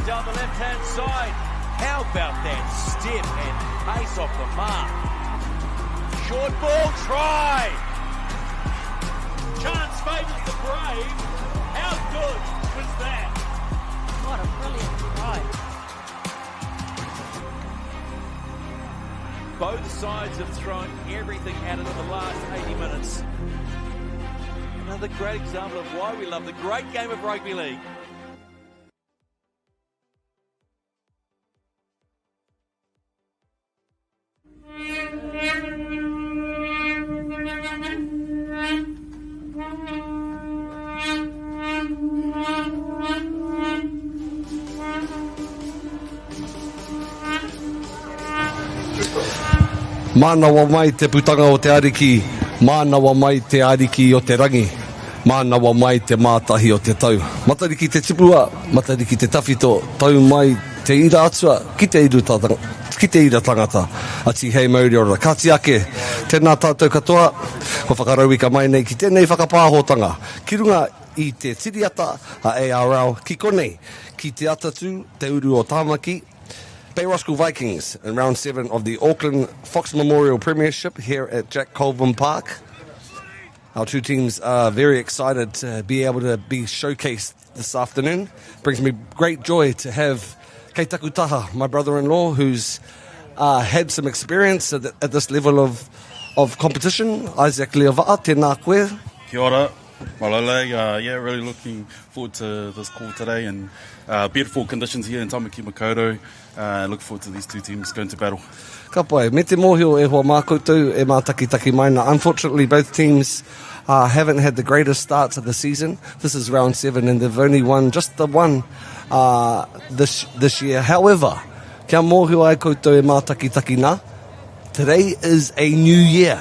down the left-hand side. How about that step and pace off the mark? Short ball, try! Chance favours the brave. How good was that? What a brilliant try. Both sides have thrown everything at it in the last 80 minutes. Another great example of why we love the great game of rugby league. Mānawa mai te putanga o te ariki, mānawa mai te ariki o te rangi, mānawa mai te mātahi o te tau. Matariki te tipua, matariki te tawhito, tau mai te ira atua, ki te ira tangata. Ati hei mauri ora, kāti ake, tēnā tātou katoa, ko whakarauika mai nei ki tēnei whakapāhotanga. Ki runga I te tiriata a ARL, ki konei, ki te Atatū, te uru o Tāmaki, Bay Roskill Vikings in round 7 of the Auckland Fox Memorial Premiership here at Jack Colvin Park. Our two teams are very excited to be able to be showcased this afternoon. Brings me great joy to have Kei Taku Taha, my brother-in-law, who's had some experience at this level of competition. Isaac Leova'a, tēnā koe. Kia ora, malole. Yeah, really looking forward to this call today, and beautiful conditions here in Tāmaki Makaurau. Look forward to these two teams going to battle. Ka pai, me te mōhio e hoa mākoutou e mātaki maina. Unfortunately, both teams haven't had the greatest starts of the season. This is round 7 and they've only won just the one this year. However, kia mōhio ai koutou e mātaki nā. Today is a new year.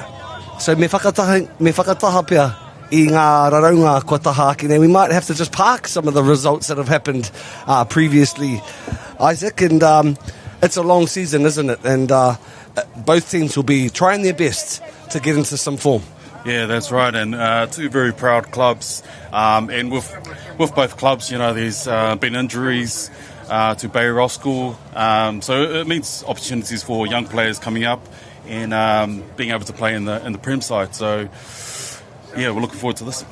So me whakataha pia I ngā raraunga kua taha ake nei. We might have to just park some of the results that have happened previously, Isaac, and it's a long season, isn't it? And both teams will be trying their best to get into some form. Yeah, that's right, and two very proud clubs, and with both clubs, you know, there's been injuries to Bay Roskill, so it means opportunities for young players coming up and being able to play in the Prem side, so yeah, we're looking forward to this.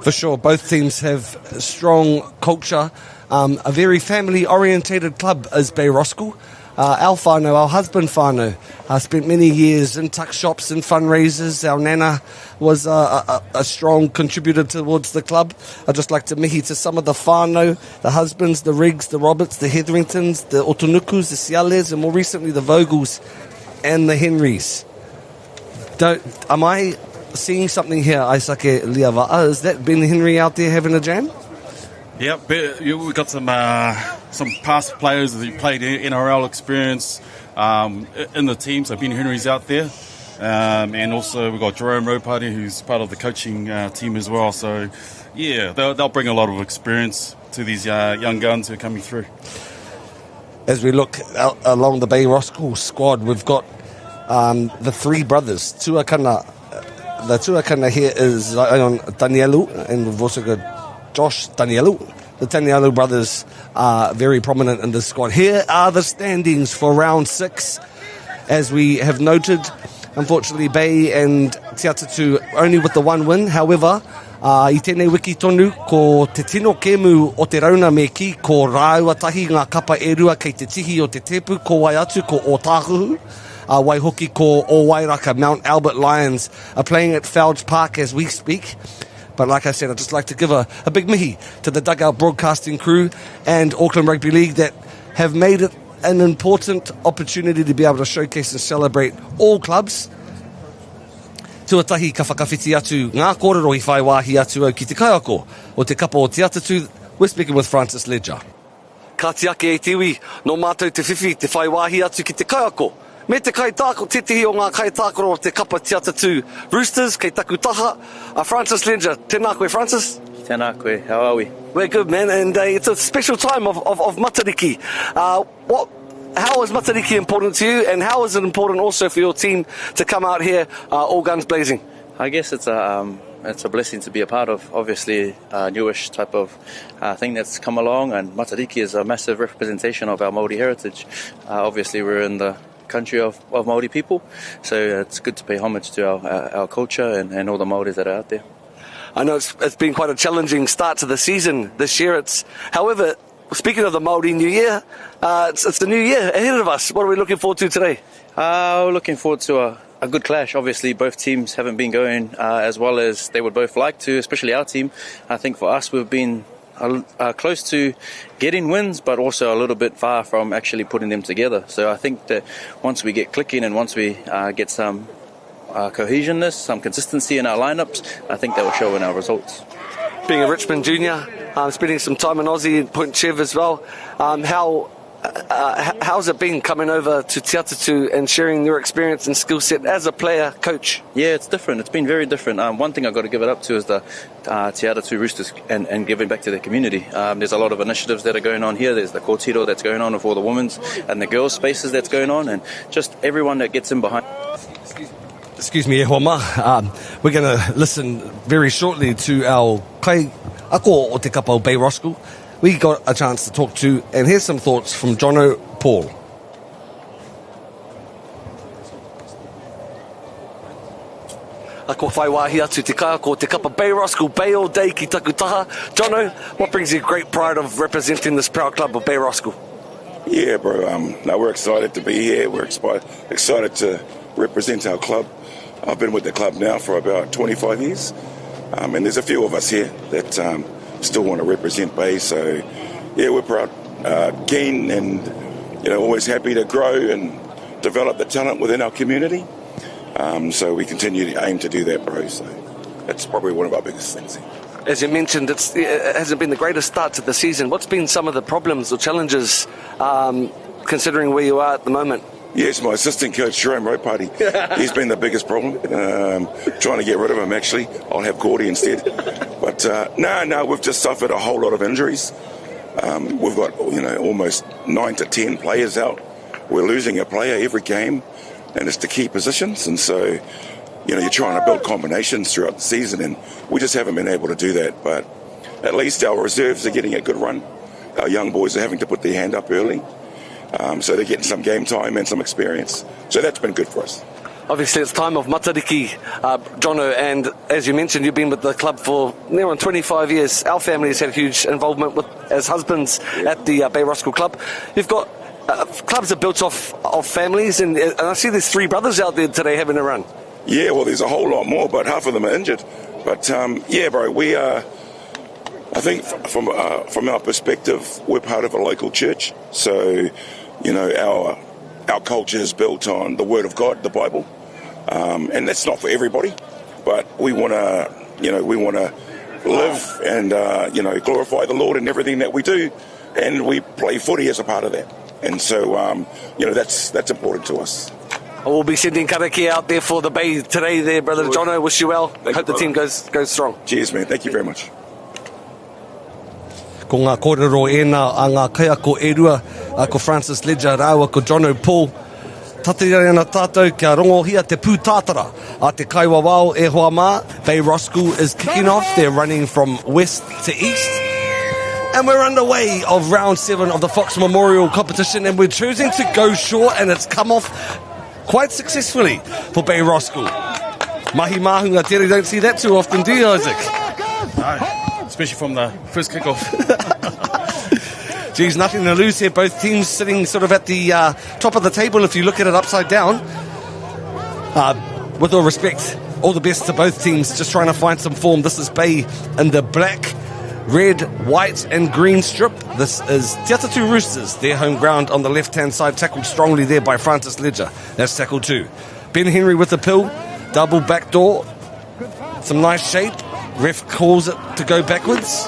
For sure, both teams have strong culture. A very family-orientated club is Bay Roskill. Our whānau, our husband whānau, spent many years in tuck shops and fundraisers. Our nana was a strong contributor towards the club. I'd just like to mihi to some of the whānau, the husbands, the Riggs, the Roberts, the Hetheringtons, the Otunukus, the Ciales, and more recently the Vogels and the Henrys. Am I seeing something here, Isaac Leova'a? Is that Ben Henry out there having a jam? Yeah, we've got some past players that played NRL experience in the team, so Ben Henry's out there. And also we've got Jerome Ropati, who's part of the coaching team as well. So, yeah, they'll bring a lot of experience to these young guns who are coming through. As we look out along the Bay Roskill squad, we've got the three brothers, Tuakana. The tuakana here is Danielu, and we've also got Josh Danielu. The Danielu brothers are very prominent in this squad. Here are the standings for round 6. As we have noted, unfortunately, Bay and Te Atatū only with the one win. However, I tēnei wiki tonu, ko te tino kemu o te rauna me ki, ko rāua tahi ngā kapa e rua kei te tihi o te tepu, ko wai atu, ko Otahuhu. Waihoki ko o Wairaka, Mount Albert Lions are playing at Felge Park as we speak. But like I said, I'd just like to give a big mihi to the Dugout broadcasting crew and Auckland Rugby League that have made it an important opportunity to be able to showcase and celebrate all clubs. Tuatahi ka whakawhiti atu ngā kōrero I whai wāhi atu au ki te kaiako o te kapa o Te Atatū. We're speaking with Francis Ledger. Ka te ake e tiwi, no mātou te whiwhi te whai wāhi atu ki te kaiako. Me te kai tāko, tetihi o ngā kai tākoro o te kapa Te Atatū Roosters, Kei Taku Taha. Francis Ledger, tēnā koe, Francis. Tēnā koe, how are we? We're good, man, and it's a special time of Matariki. How is Matariki important to you, and how is it important also for your team to come out here all guns blazing? I guess it's a it's a blessing to be a part of. Obviously, a newish type of thing that's come along, and Matariki is a massive representation of our Māori heritage. Obviously, we're in the country of Māori people, so it's good to pay homage to our culture and all the Māoris that are out there. I know it's been quite a challenging start to the season this year. However, speaking of the Māori New Year, it's the new year ahead of us. What are we looking forward to today? We're looking forward to a good clash. Obviously, both teams haven't been going as well as they would both like to, especially our team. I think for us, we've been close to getting wins, but also a little bit far from actually putting them together. So I think that once we get clicking and once we get some cohesionness, some consistency in our lineups, I think that will show in our results. Being a Richmond junior, spending some time in Aussie and Point Chev as well, how's it been coming over to Te Atatū and sharing your experience and skill set as a player, coach? Yeah, it's different. It's been very different. One thing I've got to give it up to is the Te Atatū Roosters and giving back to their community. There's a lot of initiatives that are going on here. There's the kōtiro that's going on with all the women's and the girls' spaces that's going on, and just everyone that gets in behind. Excuse me, Ehoma. We're going to listen very shortly to our kai ako o te kapa o Bay Roskill. We got a chance to talk to, and here's some thoughts from Jono Paul. Ako whai wāhi atu te kai ako te kapa Bay Roskill, Bay all day ki taku taha. Jono, what brings you great pride of representing this proud club of Bay Roskill? Yeah, bro. No, we're excited to be here. We're excited to represent our club. I've been with the club now for about 25 years, and there's a few of us here that still want to represent Bay. So, yeah, we're proud, keen, and always happy to grow and develop the talent within our community. So we continue to aim to do that, bro. So that's probably one of our biggest things. As you mentioned, it hasn't been the greatest start to the season. What's been some of the problems or challenges, considering where you are at the moment? Yes, my assistant coach, Jerome Ropati, he's been the biggest problem. Trying to get rid of him, actually. I'll have Gordy instead. But no, we've just suffered a whole lot of injuries. We've got, almost 9 to 10 players out. We're losing a player every game, and it's to key positions. And so, you're trying to build combinations throughout the season, and we just haven't been able to do that. But at least our reserves are getting a good run. Our young boys are having to put their hand up early. So they're getting some game time and some experience. So that's been good for us. Obviously, it's time of Matariki, Jono, and as you mentioned, you've been with the club for near on 25 years. Our family has had huge involvement as husbands at the Bay Roskill club. You've got clubs are built off of families, and I see there's 3 brothers out there today having a run. Yeah, well, there's a whole lot more, but half of them are injured. But yeah, bro, we are. I think from our perspective, we're part of a local church, so our culture is built on the Word of God, the Bible, and that's not for everybody. But we want to live and glorify the Lord in everything that we do, and we play footy as a part of that. And so that's important to us. We'll be sending karaki out there for the Bay today, there, brother Jono. Wish you well. Hope the team goes strong. Cheers, man. Thank you very much. Ko ngā kōrero ēnā a ngā kaia ko Erua, ko Francis Ledger, rāua ko Jono Paul. Tatere ana tātou kia rongohia te pūtātara a te kaiwa wao e hoa mā. Bay Roskill is kicking off. They're running from west to east. And we're underway of round 7 of the Fox Memorial competition, and we're choosing to go short, and it's come off quite successfully for Bay Roskill. Mahi mahunga tere, don't see that too often, do you, Isaac? No, especially from the first kick-off. Geez, nothing to lose here. Both teams sitting sort of at the top of the table if you look at it upside down. With all respect, all the best to both teams, just trying to find some form. This is Bay in the black, red, white and green strip. This is Te Atatū Roosters, their home ground on the left-hand side, tackled strongly there by Francis Ledger. That's tackle 2. Ben Henry with the pill, double backdoor, some nice shape. Ref calls it to go backwards.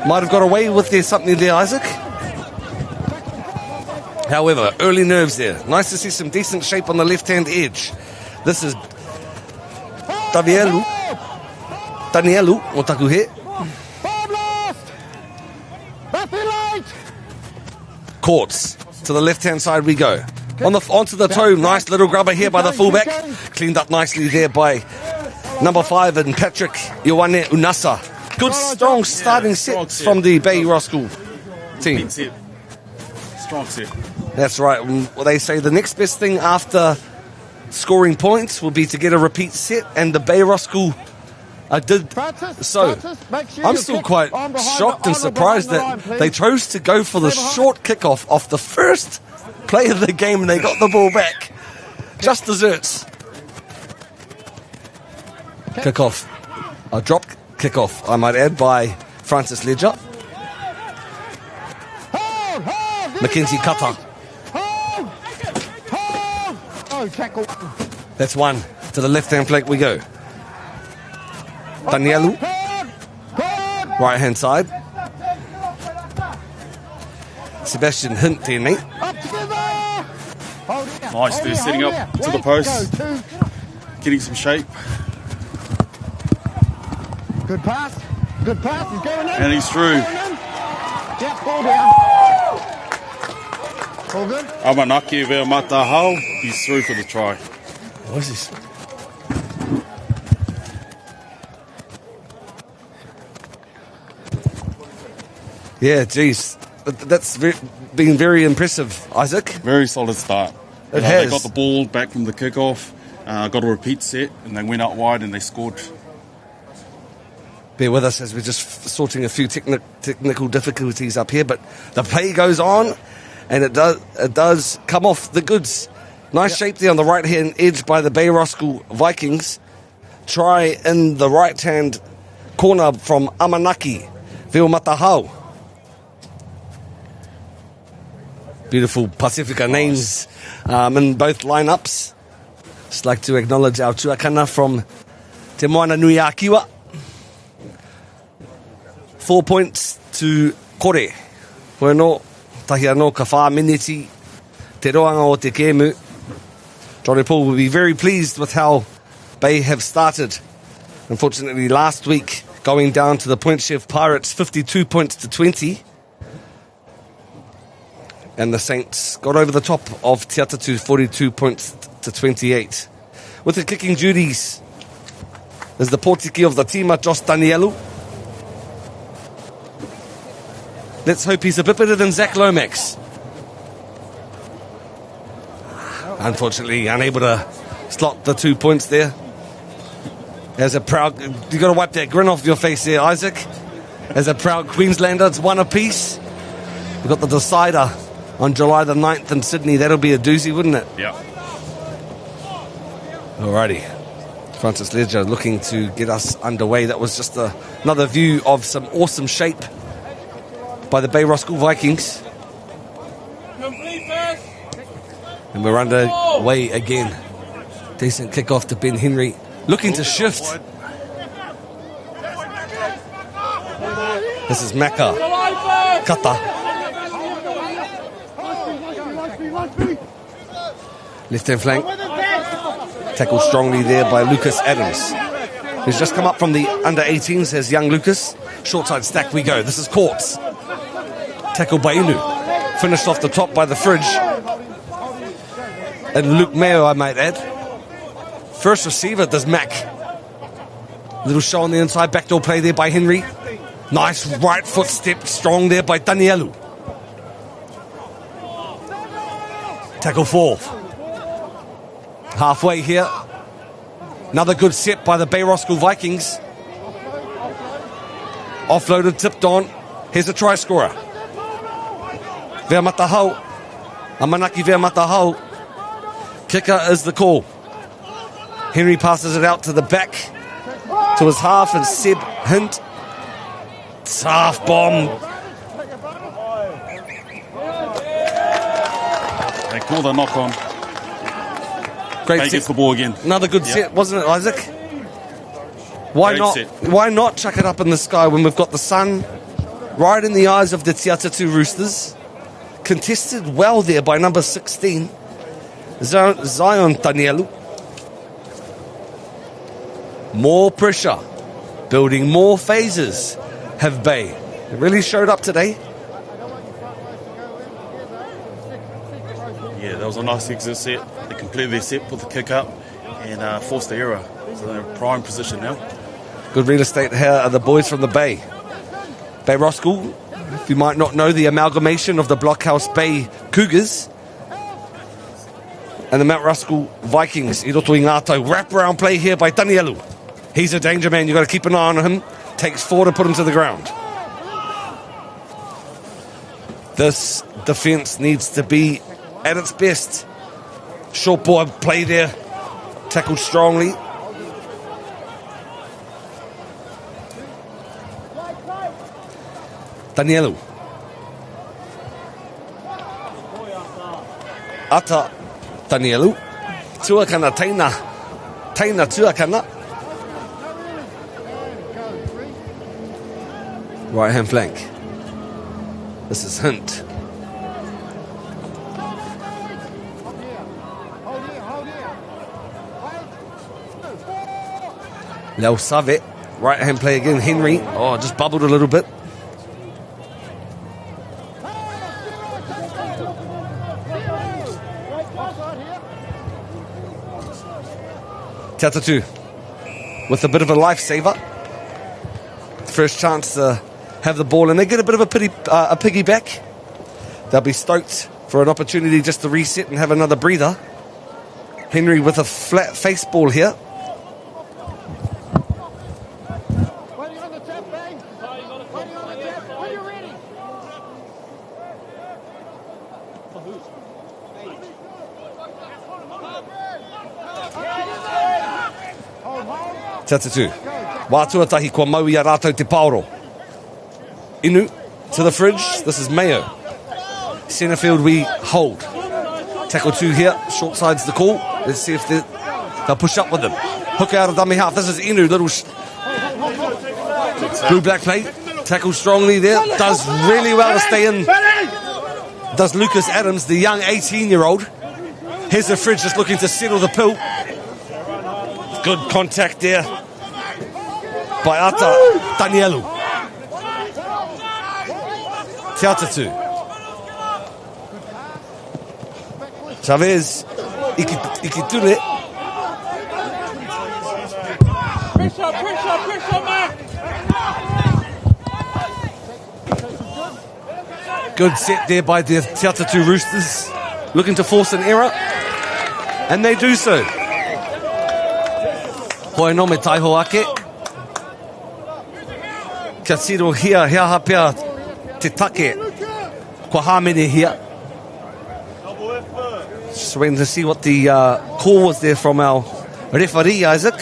Might have got away with something there, Isaac. However, early nerves there. Nice to see some decent shape on the left-hand edge. This is Danielu o Takuhe. Courts. To the left-hand side we go. Onto the toe. Nice little grubber here by the fullback. Cleaned up nicely there by Number 5 and Patrick Ioane Unasa. Good, strong starting set from the Bay Roskill team. Strong set. That's right. Well, they say the next best thing after scoring points will be to get a repeat set, and the Bay Roskill did so. I'm still quite shocked and surprised that they chose to go for the short kickoff off the first play of the game, and they got the ball back. Just desserts. Kickoff. A drop kickoff, I might add, by Francis Ledger. Mackenzie Kata. That's one. To the left-hand flank we go. Danielu. Right-hand side. Sebastian Hint there, mate. Nice, they're setting up to the post. Getting some shape. Good pass. Good pass. He's going in. And he's through. Yeah, ball down. All good. Amanaki Ve'amatahau. He's through for the try. What is this? Yeah, geez. That's been very impressive, Isaac. Very solid start. It has. They got the ball back from the kickoff, got a repeat set, and they went out wide and they scored. Bear with us as we're just sorting a few technical difficulties up here, but the play goes on, and it does come off the goods. Nice shape there on the right-hand edge by the Bay Roskill Vikings. Try in the right-hand corner from Amanaki Ve'amatahau. Beautiful Pacifica names in both lineups. Just like to acknowledge our tuakana from Te Moana Nui a Kiwa. 4 points to Kore. Koe no, tahi anō ka whā miniti te roanga o te kēmu. Johnny Paul will be very pleased with how Bay have started. Unfortunately, last week, going down to the Point Chef Pirates, 52 points to 20. And the Saints got over the top of Te Atatū, 42 points to 28. With the kicking duties is the Pōtiki of the Tima, Josh Danielu. Let's hope he's a bit better than Zach Lomax. Unfortunately, unable to slot the 2 points there. As a proud... You've got to wipe that grin off your face there, Isaac. As a proud Queenslander, it's one apiece. We've got the decider on July the 9th in Sydney. That'll be a doozy, wouldn't it? Yeah. Alrighty. Francis Ledger looking to get us underway. That was just another view of some awesome shape by the Bay Roskill Vikings. And we're underway again. Decent kickoff to Ben Henry. Looking to shift. This is Maka. Kata. Left-hand flank. Tackled strongly there by Lucas Adams, who's just come up from the under-18s as young Lucas. Short side stack we go. This is Courts. Tackled by Inu. Finished off the top by the Fridge. And Luke Mayo, I might add. First receiver does Mac. Little show on the inside. Backdoor play there by Henry. Nice right foot step. Strong there by Danielu. Tackle fourth. Halfway here. Another good set by the Bay Roskill Vikings. Offloaded, tipped on. Here's a try scorer. Ve'amatahau. Amanaki Ve'amatahau. Kicker is the call. Henry passes it out to the back. To his half and Seb Hint. Half bomb. They call the knock on. Great They set. gets the ball again. Another good set, wasn't it, Isaac? Great Not? set. Why not chuck it up in the sky when we've got the sun right in the eyes of the Te Atatū Roosters? Contested well there by number 16, Zion Danielu. More pressure, building more phases. Have Bay it really showed up today? Yeah, that was a nice exit set. They completed their set, put the kick up, and forced the error. So they're in prime position now. Good real estate here are the boys from the Bay. Bay Roskill, if you might not know, the amalgamation of the Blockhouse Bay Cougars and the Mount Roskill Vikings. I roto i ngātou. Wraparound play here by Danielu. He's a danger man. You've got to keep an eye on him. Takes forward and put him to the ground. This defence needs to be at its best. Short ball play there. Tackled strongly. Danielu. Ata Danielu. Tuakana Taina. Taina Tuakana. Right hand flank. This is Hunt. Leo Savet. Right hand play again. Henry. Oh, just bubbled a little bit. Atatū with a bit of a lifesaver. First chance to have the ball, and they get a bit of a piggyback. They'll be stoked for an opportunity just to reset and have another breather. Henry with a flat face ball here. Atatū. Wātuatahi kua mau ia rātou te paoro. Inu to the fridge. This is Mayo. Centre field we hold. Tackle 2 here. Short side's the call. Let's see if they'll push up with them. Hook out of dummy half. This is Inu. Little blue black play. Tackle strongly there. Does really well to stay in. Does Lucas Adams, the young 18-year-old. Here's the fridge just looking to settle the pill. Good contact there by Ata Danielu. Te Atatū. Chavez Ikiture. Pressure, man. Good set there by the Te Atatū Roosters. Looking to force an error. And they do so. Hoi no me taiho ake. Kia tiro hia hapea te take. Kua hamene hia. Just waiting to see what the call was there from our referee, Isaac.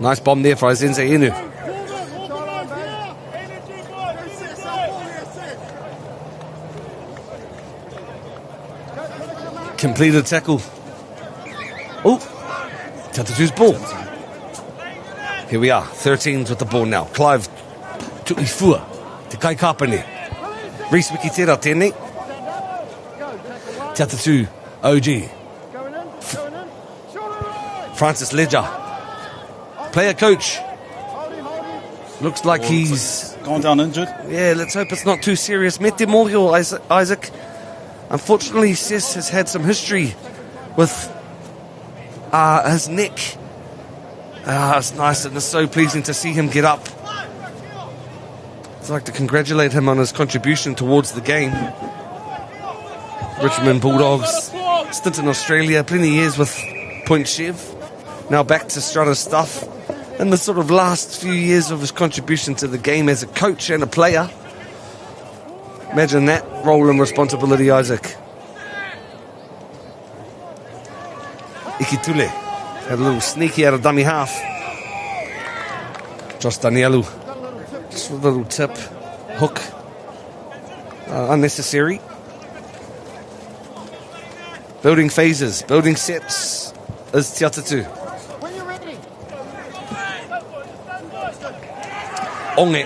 Nice bomb there for Izenze Inu. Completed tackle. Oh, Atatū's ball. Here we are, 13s with the ball now. Clive Tu'ifua, Te Kai Kapane. Reese Wikitera tēnei. Te Atatū OG. Francis Ledger. Player coach. Looks like he's gone down injured. Yeah, let's hope it's not too serious. Mete Mohio, Isaac. Unfortunately, Sis has had some history with his neck. It's nice and it's so pleasing to see him get up. I'd like to congratulate him on his contribution towards the game. Richmond Bulldogs, stint in Australia, plenty of years with Point Chev. Now back to Strata stuff. And the sort of last few years of his contribution to the game as a coach and a player. Imagine that role and responsibility, Isaac. Ikitule had a little sneaky out of dummy half. Josh Danielu, just a little tip, hook, unnecessary. Building phases, building sets is Te Atatū. Onge.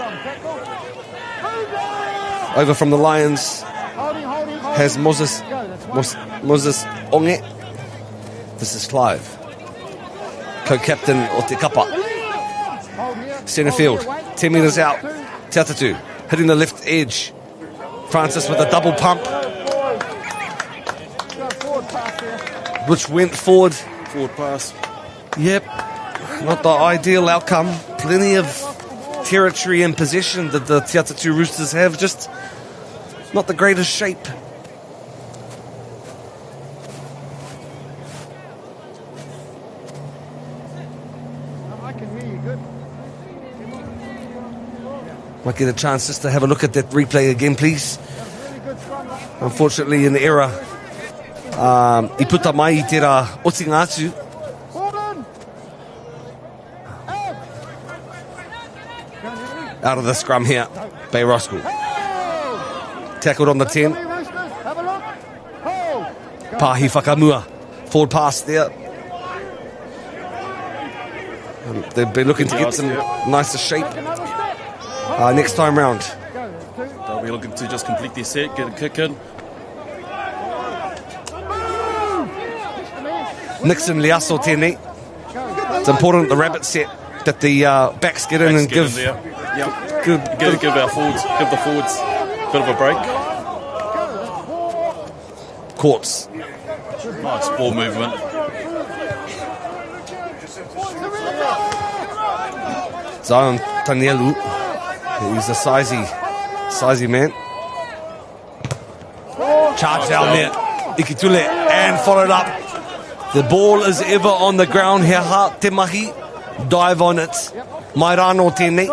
Over from the Lions has Moses Onge. This is Clive, co-captain of Te Kapa. Centre field, 10 metres out. Te Atatū hitting the left edge. Francis with a double pump, which went forward. Forward pass. Yep. not the ideal outcome. Plenty of territory and possession that the Te Atatū Roosters have, just not the greatest shape. I can hear you good. Might get a chance just to have a look at that replay again, please. Really good scrum. Unfortunately, an error. I puta mai I tērā oti ngā atu. Colvin! Out of the scrum here, Bay Roskill. Tackled on the 10. Have a look. Hold. Pahi whakamua. Forward pass there. They've been looking to get some nicer shape next time round. They'll be looking to just complete their set, get a kick in. Nixon Liaso tēnei. It's important the rabbit set that the backs get in and give. Yep. Good. Give our forwards, give the forwards a bit of a break. Courts. Nice ball movement. Zion Tanielu. He's a sizey man. Charge down there. Ikitule and followed up. The ball is ever on the ground. He ha te mahi. Dive on it. Mai rano tēnei.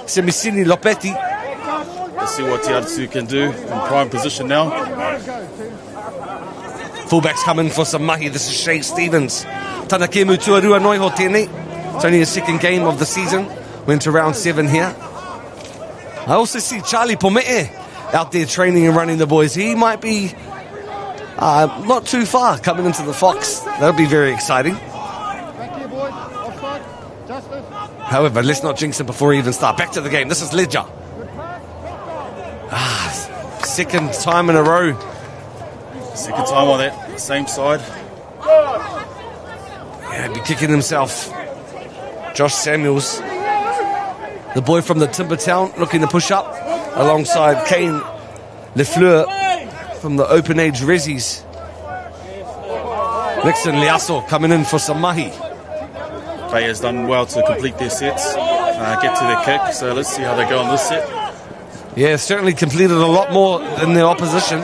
Semisini Lopetti. Let's see what Te Atatū can do in prime position now. Fullbacks come in for some mahi. This is Shay Stevens. Tanakemu Tuarua Noiho tēnei. It's only his second game of the season. Went to round 7 here. I also see Charlie Pomete out there training and running the boys. He might be not too far coming into the Fox. That'll be very exciting. Back here, boys. Offside. Justice. However, let's not jinx him before we even start. Back to the game. This is Ledger. Second time in a row. Second time on that same side. Yeah, be kicking himself. Josh Samuels, the boy from the Timber Town, looking to push up alongside Kane Lefleur from the Open Age Rezzies. Nixon Liaso coming in for some mahi. Bay has done well to complete their sets, get to their kick, so let's see how they go on this set. Yeah, certainly completed a lot more than their opposition.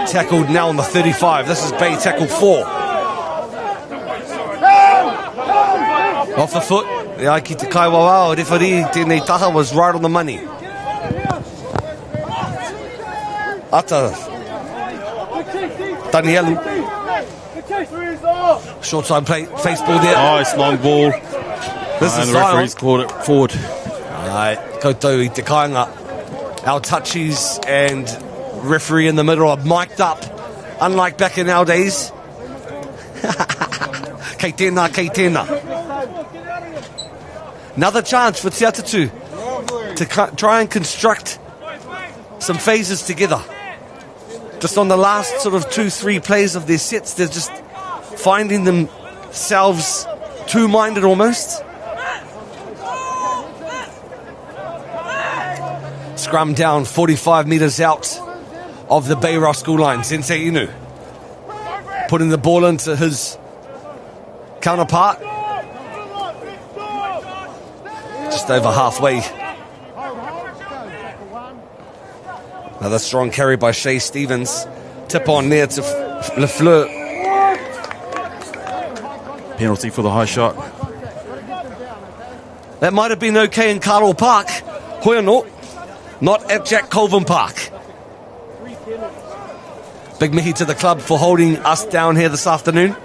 Tackled now on the 35. This is Bay tackle 4. Off the foot. The Aiki Te Kaiwawa, referee tēnei taha was right on the money. Ata Danielu. Short side play, face ball there. Nice long ball. This is the Zion. referee's called it forward. Alright, koutou I te kāinga. Our touchies and referee in the middle are mic'd up, unlike back in our days. Kei tēnā, kei tēnā. Another chance for Te Atatū to try and construct some phases together. Just on the last sort of 2-3 plays of their sets, they're just finding themselves two-minded almost. Scrum down 45 metres out of the Bay Roskill line. Sensei Inu putting the ball into his counterpart. Just over halfway. Another strong carry by Shay Stevens. Tip on there to Lefleur. Penalty for the high shot. That might have been okay in Carl Park. Hoiano, not at Jack Colvin Park. Big mihi to the club for holding us down here this afternoon.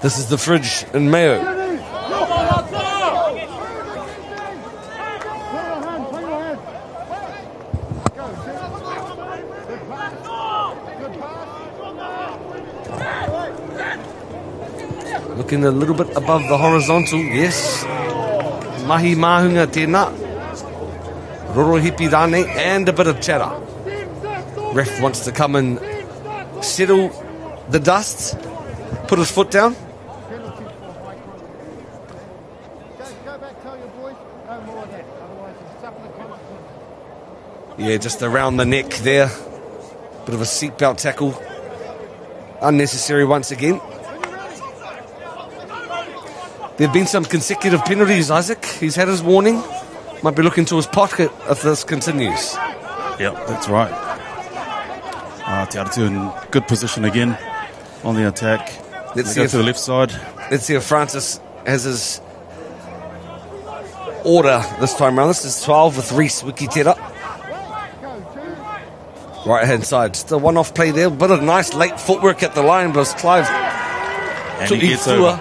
This is the fridge in Mayo. Looking a little bit above the horizontal, yes. Mahi mahunga tēnā. Roro hipi rane and a bit of chatter. Ref wants to come and settle the dust, put his foot down. Go back, tell your boys. No more. Yeah, just around the neck there. Bit of a seatbelt tackle. Unnecessary once again. There have been some consecutive penalties, Isaac. He's had his warning. Might be looking to his pocket if this continues. Yep, that's right. Te Atatū in good position again on the attack. Let's They go to the left side. Let's see if Francis has his order this time round. This is 12 with Reese Wikitera. Right hand side. Still one off play there. Bit of nice late footwork at the line, but it's Clive. And he gets over.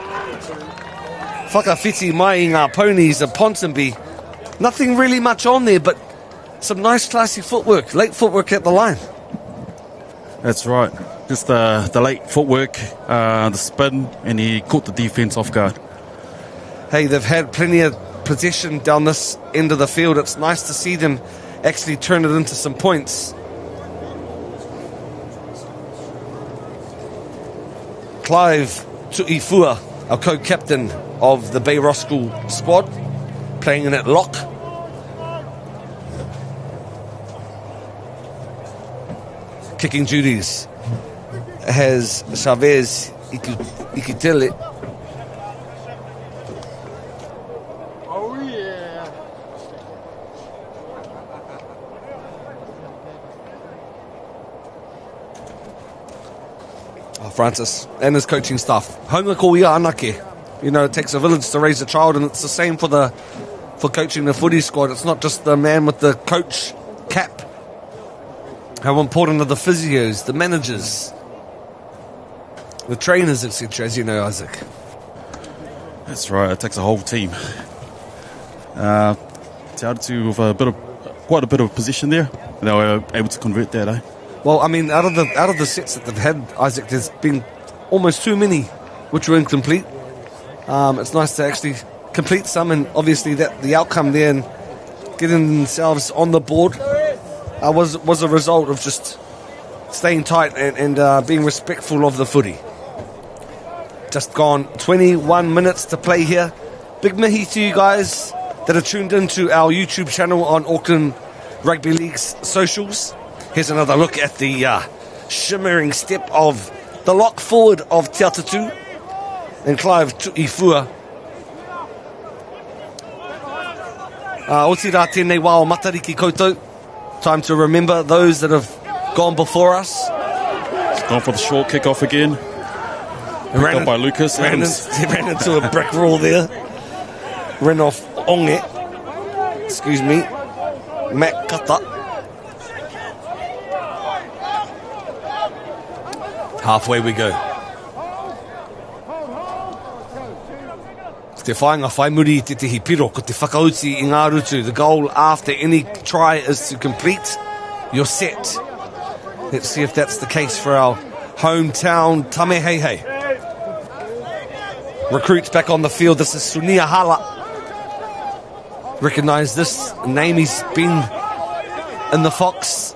Whakawhiti mai I ngā ponies of Ponsonby. Nothing really much on there, but some nice classy footwork. Late footwork at the line. That's right. Just the late footwork, the spin, and he caught the defence off guard. Hey, they've had plenty of possession down this end of the field. It's nice to see them actually turn it into some points. Clive Tuifua, our co-captain of the Bay Roskill squad, playing in at lock. Kicking duties has Chavez Ikitele. Oh, yeah. Francis and his coaching staff. Haunga ko ia anake. You know, it takes a village to raise a child, and it's the same for coaching the footy squad. It's not just the man with the coach cap. How important are the physios, the managers, the trainers, etc., as you know, Isaac. That's right. It takes a whole team. Te Atatū with quite a bit of position there. They were able to convert that, eh? Well, I mean, out of the sets that they've had, Isaac, there's been almost too many which were incomplete. It's nice to actually complete some, and obviously that the outcome there and getting themselves on the board was a result of just staying tight and being respectful of the footy. Just gone 21 minutes to play here. Big mihi to you guys that are tuned into our YouTube channel on Auckland Rugby League's socials. Here's another look at the shimmering step of the lock forward of Te Atatū and Clive Tuifua. Oti rā tēnei wā o matariki koutou. Time to remember those that have gone before us. It's gone for the short kick-off again. Picked up by Lucas. He ran into a brick wall there. Ran off Onge. Excuse me. Matt Kata. Halfway we go. Te whainga whai muri te tehi piro ko te whakauti I ngā rutu. The goal after any try is to complete your set. Let's see if that's the case for our hometown Tamehehe. Recruits back on the field. This is Sunia Hala. Recognise this name. He's been in the Fox.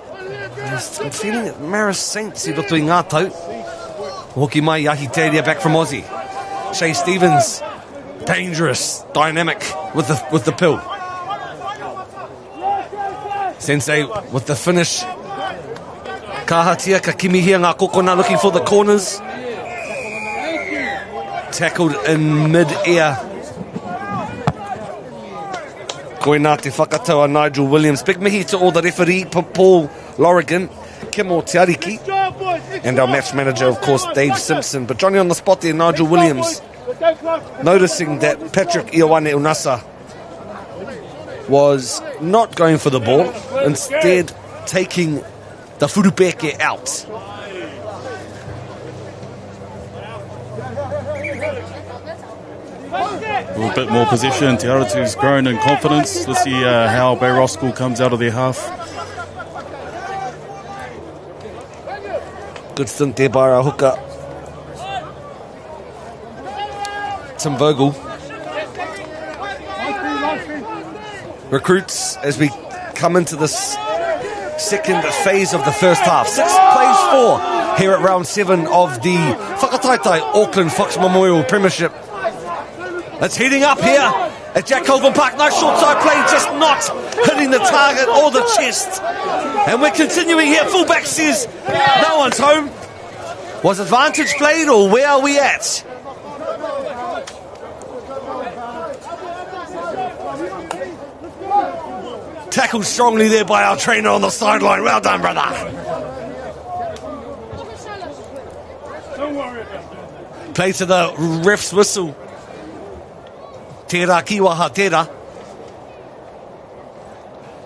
I'm feeling it. Maris Saints I roto I ngā tau. Hoki mai Yahi Teria back from Aussie. Shay Stevens. Dangerous, dynamic with the pill. Sensei with the finish. Kahatia Kakimihia ngā kokona looking for the corners. Tackled in mid-air. Koina te whakataua Nigel Williams. Big mihi to all the referee, Paul Lorigan, Kimo Tiariki, and our match manager, of course, Dave Simpson. But Johnny on the spot there, Nigel Williams, noticing that Patrick Ioane Unasa was not going for the ball, instead taking the Furupeke out. A little bit more possession. Te Atatū's grown in confidence. Let's see how Bay Roskill comes out of their half. Good stint there by our hooker, Tim Vogel. Recruits as we come into this second phase of the first half. 6 plays 4 here at round 7 of the Whakataitai Auckland Fox Memorial Premiership. It's heating up here at Jack Colvin Park. Nice short side play, just not hitting the target or the chest. And we're continuing here. Fullback says no one's home. Was advantage played, or where are we at? Tackled strongly there by our trainer on the sideline. Well done, brother. Play to the ref's whistle. Tera kiwaha tera.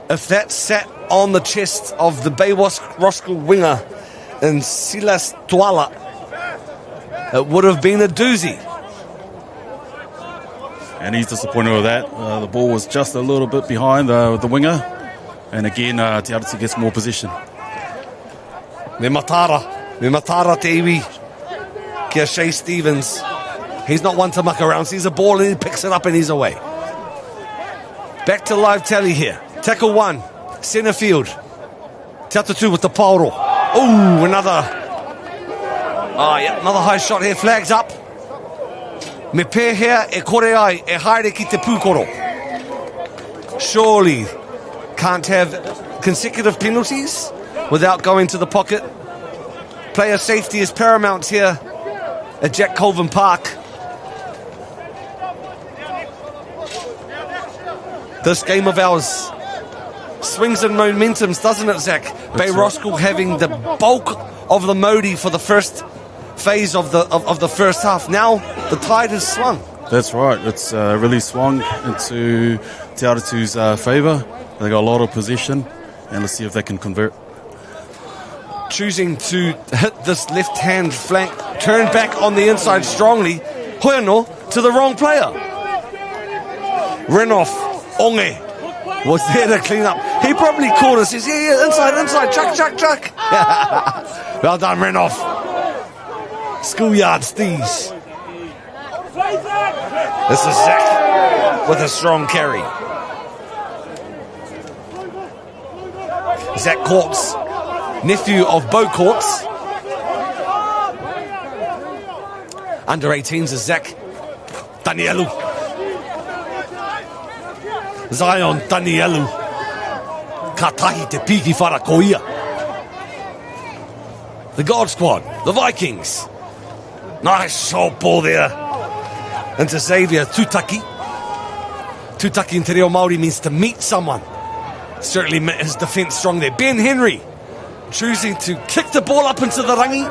If that sat on the chest of the Bay Roskill winger in Silas Tuala, it would have been a doozy. And he's disappointed with that. The ball was just a little bit behind the winger. And again, Te Atatū gets more position. Me matara te iwi kia Shea Stevens. He's not one to muck around. Sees a ball and he picks it up and he's away. Back to live tally here. Tackle 1, centre field. Te Atatū with the pauro. Oh, another high shot here. Flags up. Me pē here e kore ai e haere ki te pūkoro. Surely can't have consecutive penalties without going to the pocket. Player safety is paramount here at Jack Colvin Park. This game of ours swings and momentums, doesn't it, Zach? Bay Roskill having the bulk of the modi for the first phase of the first half. Now the tide has swung. That's right. It's really swung into Te Atatū's favour. They got a lot of possession, and let's see if they can convert. Choosing to hit this left-hand flank, turn back on the inside strongly. Hoiano to the wrong player. Renoff, Onge was there to clean up. He probably called us. He says, yeah, inside, chuck. Well done, Renoff. Schoolyard Stees. This is Zach with a strong carry. Zach Courts, nephew of Bo Courts. Under 18s is Zach Danielu. Zion Danielu. Katahi te piki whara koia. The God Squad, the Vikings. Nice short ball there into Xavier Tutaki. Tutaki in te reo Māori means to meet someone. Certainly met his defence strong there. Ben Henry choosing to kick the ball up into the rangi.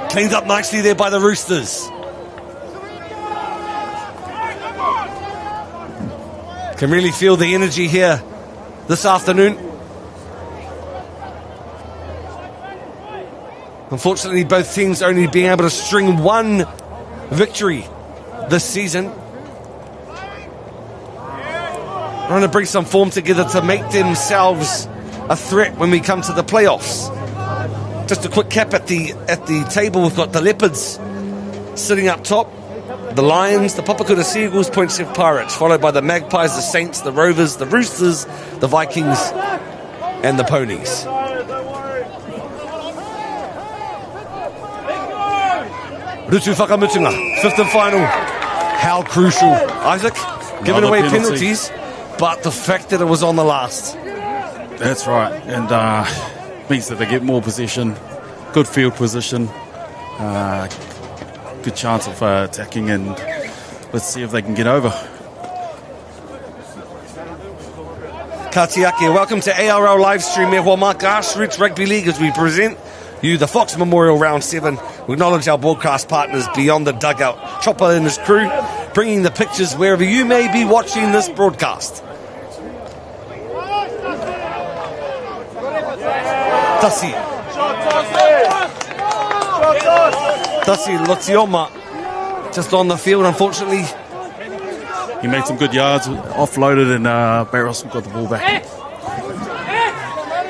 Cleaned up nicely there by the Roosters. Can really feel the energy here this afternoon. Unfortunately, both teams only being able to string one victory this season. Trying to bring some form together to make themselves a threat when we come to the playoffs. Just a quick cap at the table. We've got the Leopards sitting up top, the Lions, the Papakura Seagulls, Point Sev Pirates, followed by the Magpies, the Saints, the Rovers, the Roosters, the Vikings, and the Ponies. Rutu Whakamutunga, fifth and final. How crucial, Isaac, giving away penalties, but the fact that it was on the last. That's right, and means that they get more possession, good field position, good chance of attacking, and let's see if they can get over. Katiake, welcome to ARL livestream here, Wama Grassroots Rugby League, as we present you the Fox Memorial Round 7. We acknowledge our broadcast partners beyond the dugout. Chopper and his crew bringing the pictures wherever you may be watching this broadcast. Tasi Lotioma just on the field, unfortunately. He made some good yards, offloaded, and Bay Roskill got the ball back.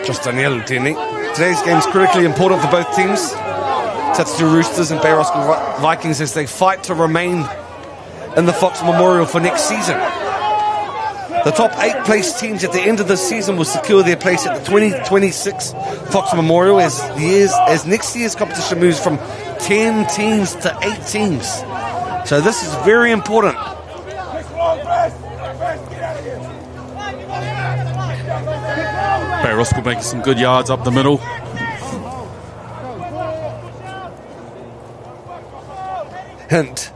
Just Daniel Tini. Today's game is critically important for both teams. Atatū Roosters and Bay Roskill Vikings as they fight to remain in the Fox Memorial for next season. The top 8 placed teams at the end of the season will secure their place at the 2026 Fox Memorial as next year's competition moves from 10 teams to 8 teams. So this is very important. Roskill making some good yards up the middle. Hint.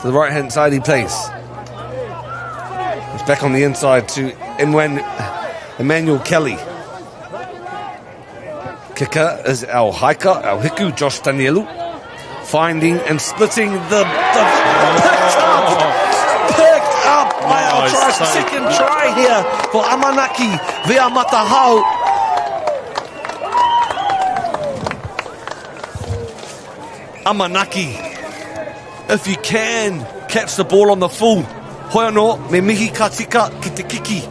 To the right hand side he plays. It's back on the inside to Emmanuel Kelly. Kicker is our hiker, our hiku, Josh Danielu. Finding and splitting the picked up by our second try here for Amanaki via Matahau. Amanaki, if you can catch the ball on the full, hoiano me mihi katika ki te kiki.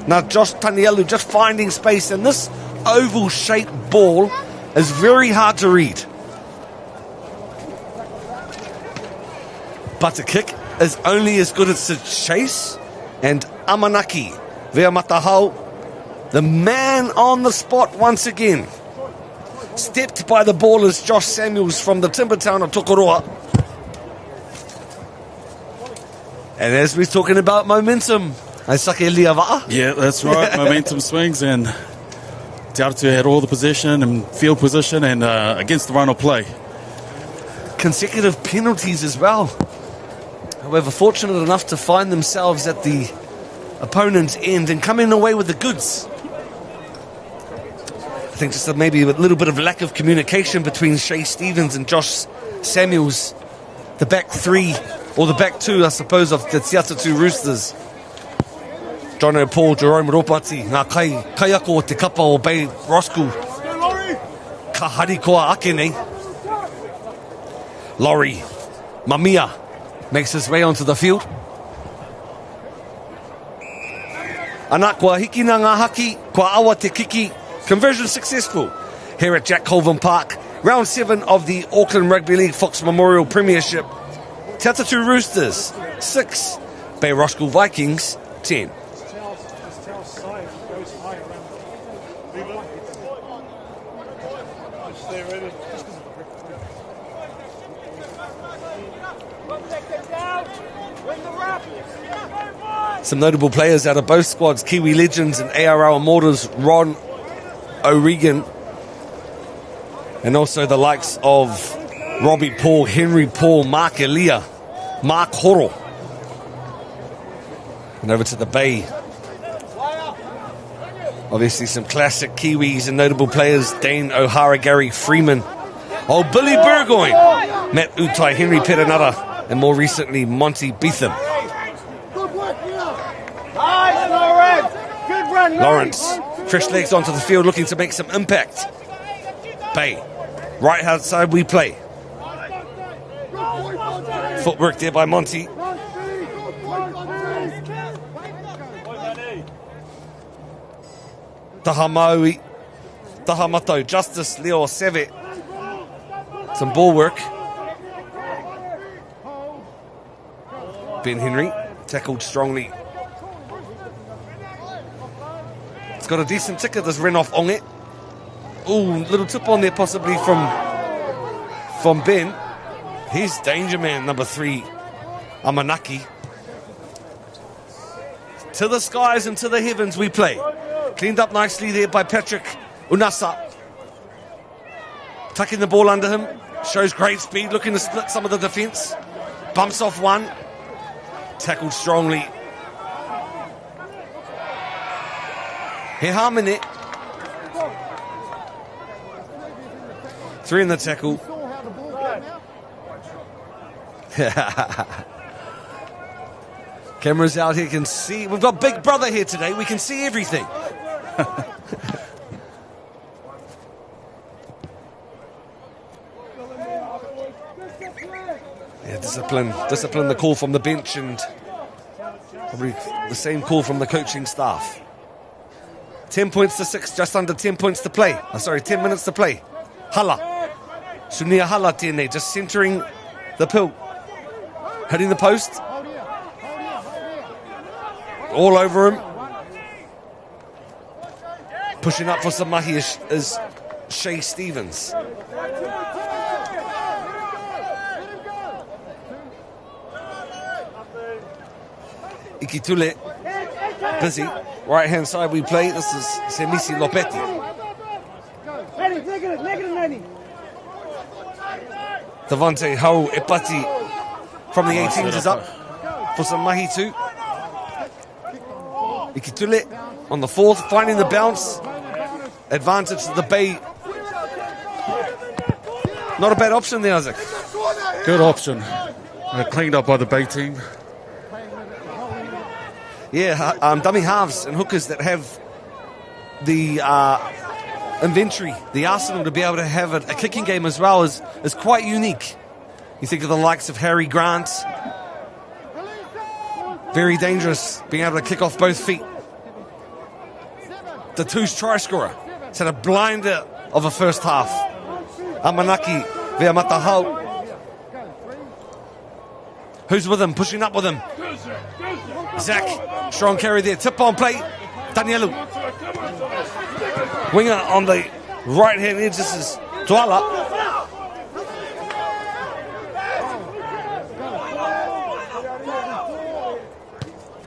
Now Josh Danielu just finding space, and this oval shaped ball is very hard to read. But the kick is only as good as the chase, and Amanaki via Matahau, the man on the spot once again. Stepped by the ball is Josh Samuels from the timber town of Tokoroa. And as we're talking about momentum, I sake liava. Yeah, that's right. Momentum swings, and Atatū had all the possession and field position, and against the run or play. Consecutive penalties as well. However, fortunate enough to find themselves at the opponent's end and coming away with the goods. I think just maybe a little bit of lack of communication between Shay Stevens and Josh Samuels, the back three, or the back two, I suppose, of the Atatū Roosters. Jono Paul, Jerome Ropati, ngā kai ako o te kapa o Bay Roskill. Ka hari koa ake nei. Laurie Mamia makes his way onto the field. Ana kua hiki na ngā haki, kua awa te kiki. Conversion successful here at Jack Colvin Park. Round 7 of the Auckland Rugby League Fox Memorial Premiership. Atatū Roosters 6, Bay Roskill Vikings 10. Some notable players out of both squads, Kiwi legends and ARL Immortals, Ron O'Regan, and also the likes of Robbie Paul, Henry Paul, Mark Elia, Mark Horo. And over to the Bay. Obviously some classic Kiwis and notable players, Dane O'Hara, Gary Freeman, Billy Burgoyne, Matt Utai, Henry Perenara, and more recently Monty Beetham. Lawrence, fresh legs onto the field, looking to make some impact. Bay, right hand side we play. Footwork there by Monty. Tahamaui, Tahamato, Justice, Leo Seve. Some ball work. Ben Henry, tackled strongly. It's got a decent ticket, this Renoff on it. Ooh, little tip on there possibly from Ben. Here's Danger Man, number 3, Amanaki. To the skies and to the heavens we play. Cleaned up nicely there by Patrick Unasa. Tucking the ball under him. Shows great speed, looking to split some of the defence. Bumps off one. Tackled strongly. He harming it. 3 in the tackle. Cameras out here can see. We've got Big Brother here today. We can see everything. Yeah, discipline the call from the bench, and probably the same call from the coaching staff. 10 points to 6, just under 10 points to play. 10 minutes to play. Hala. Sunia Hala tēnei, just centering the pill. Hitting the post. All over him. Pushing up for some mahi is Shay Stevens. Ikitule busy. Right hand side we play. This is Semisi Lopetti. Devante Hau Epati from the 18s is up for some mahi too. Ikitule on the 4th, finding the bounce. Advantage to the Bay. Not a bad option there, Isaac. Good option. Cleaned up by the Bay team. Yeah, dummy halves and hookers that have the inventory, the arsenal to be able to have a kicking game as well is quite unique. You think of the likes of Harry Grant. Very dangerous, being able to kick off both feet. Atatū's try scorer. It's had a blinder of a first half. Amanaki Veamatahau. Who's with him? Pushing up with him. Zach, strong carry there. Tip on play. Danielu. Winger on the right hand edge. This is Tuala.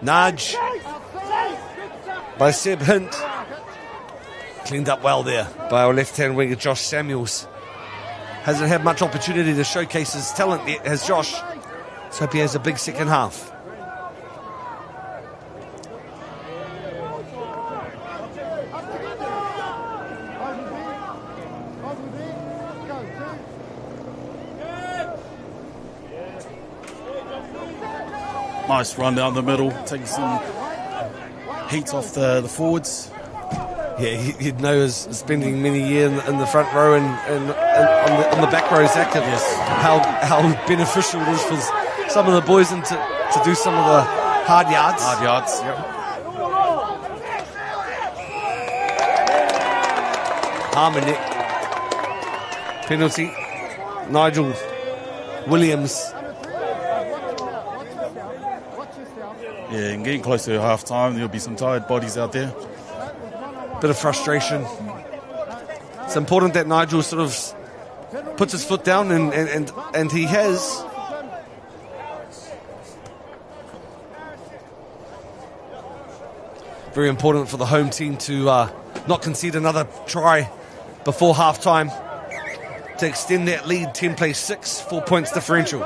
Nudge by Seb Hint. Cleaned up well there by our left-hand winger, Josh Samuels. Hasn't had much opportunity to showcase his talent yet, has Josh. Let's hope he has a big second half. Nice run down the middle, taking some heat off the forwards. Yeah, he'd know as spending many years in the front row and on the back row, Zach, how beneficial it is for some of the boys and to do some of the hard yards. Hard yards, yep. Harmonic penalty. Nigel Williams. Yeah, and getting close to half time, there'll be some tired bodies out there. Bit of frustration. It's important that Nigel sort of puts his foot down, and he has. Very important for the home team to not concede another try before half time to extend that lead. 10 plays 6, 4 points differential.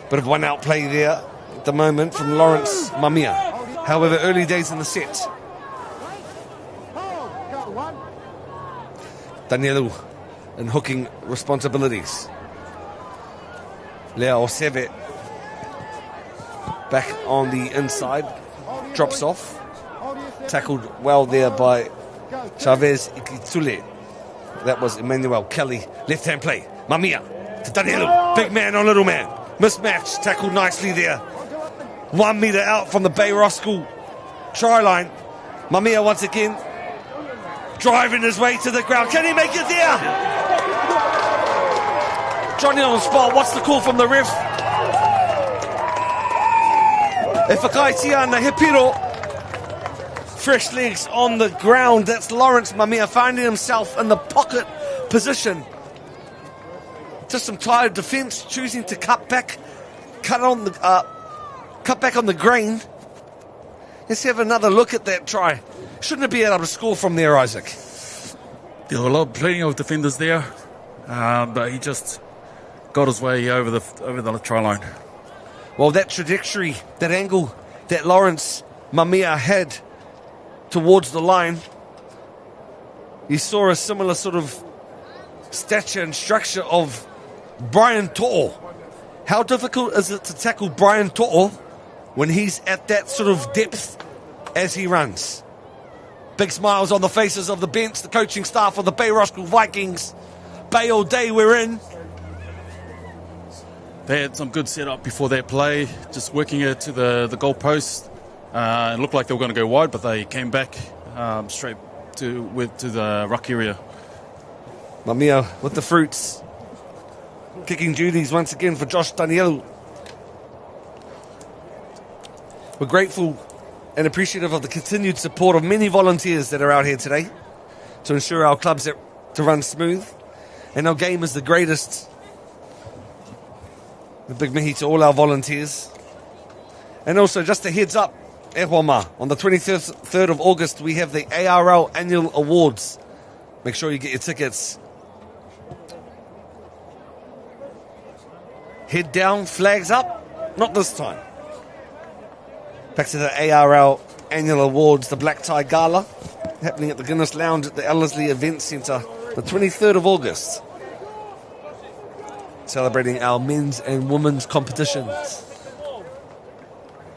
Bit of one out play there at the moment from Lawrence Mamia. However, early days in the set. Danielu in hooking responsibilities. Leo Oseve back on the inside. Drops off. Tackled well there by Chavez Ikitsule. That was Emmanuel Kelly. Left-hand play. Mamia to Danielu. Big man on little man. Mismatch, tackled nicely there. 1 metre out from the Bay Roskill try line. Mamia once again driving his way to the ground. Can he make it there? Johnny on the spot. What's the call from the ref? Efakaitia Hipiro. Fresh legs on the ground. That's Lawrence Mamia finding himself in the pocket position. Just some tired defence, choosing to cut back on the grain. Let's have another look at that try. Shouldn't have been able to score from there, Isaac. There were plenty of defenders there, but he just got his way over the try line. Well, that trajectory, that angle that Lawrence Mamia had towards the line, you saw a similar sort of stature and structure of Brian To'o. How difficult is it to tackle Brian To'o when he's at that sort of depth as he runs? Big smiles on the faces of the bench, the coaching staff of the Bay Roskill Vikings. Bay all day we're in. They had some good setup before that play, just working it to the goal post. It looked like they were going to go wide, but they came back straight to the ruck area. Mamia with the fruits. Kicking duties once again for Josh Danielu. We're grateful and appreciative of the continued support of many volunteers that are out here today to ensure our clubs to run smooth. And our game is the greatest The big mihi to all our volunteers. And also, just a heads up, e hoa, on the 23rd of August, we have the ARL Annual Awards. Make sure you get your tickets. Head down, flags up. Not this time. Back to the ARL Annual Awards, the Black Tie Gala, happening at the Guinness Lounge at the Ellerslie Event Centre, the 23rd of August. Celebrating our men's and women's competitions.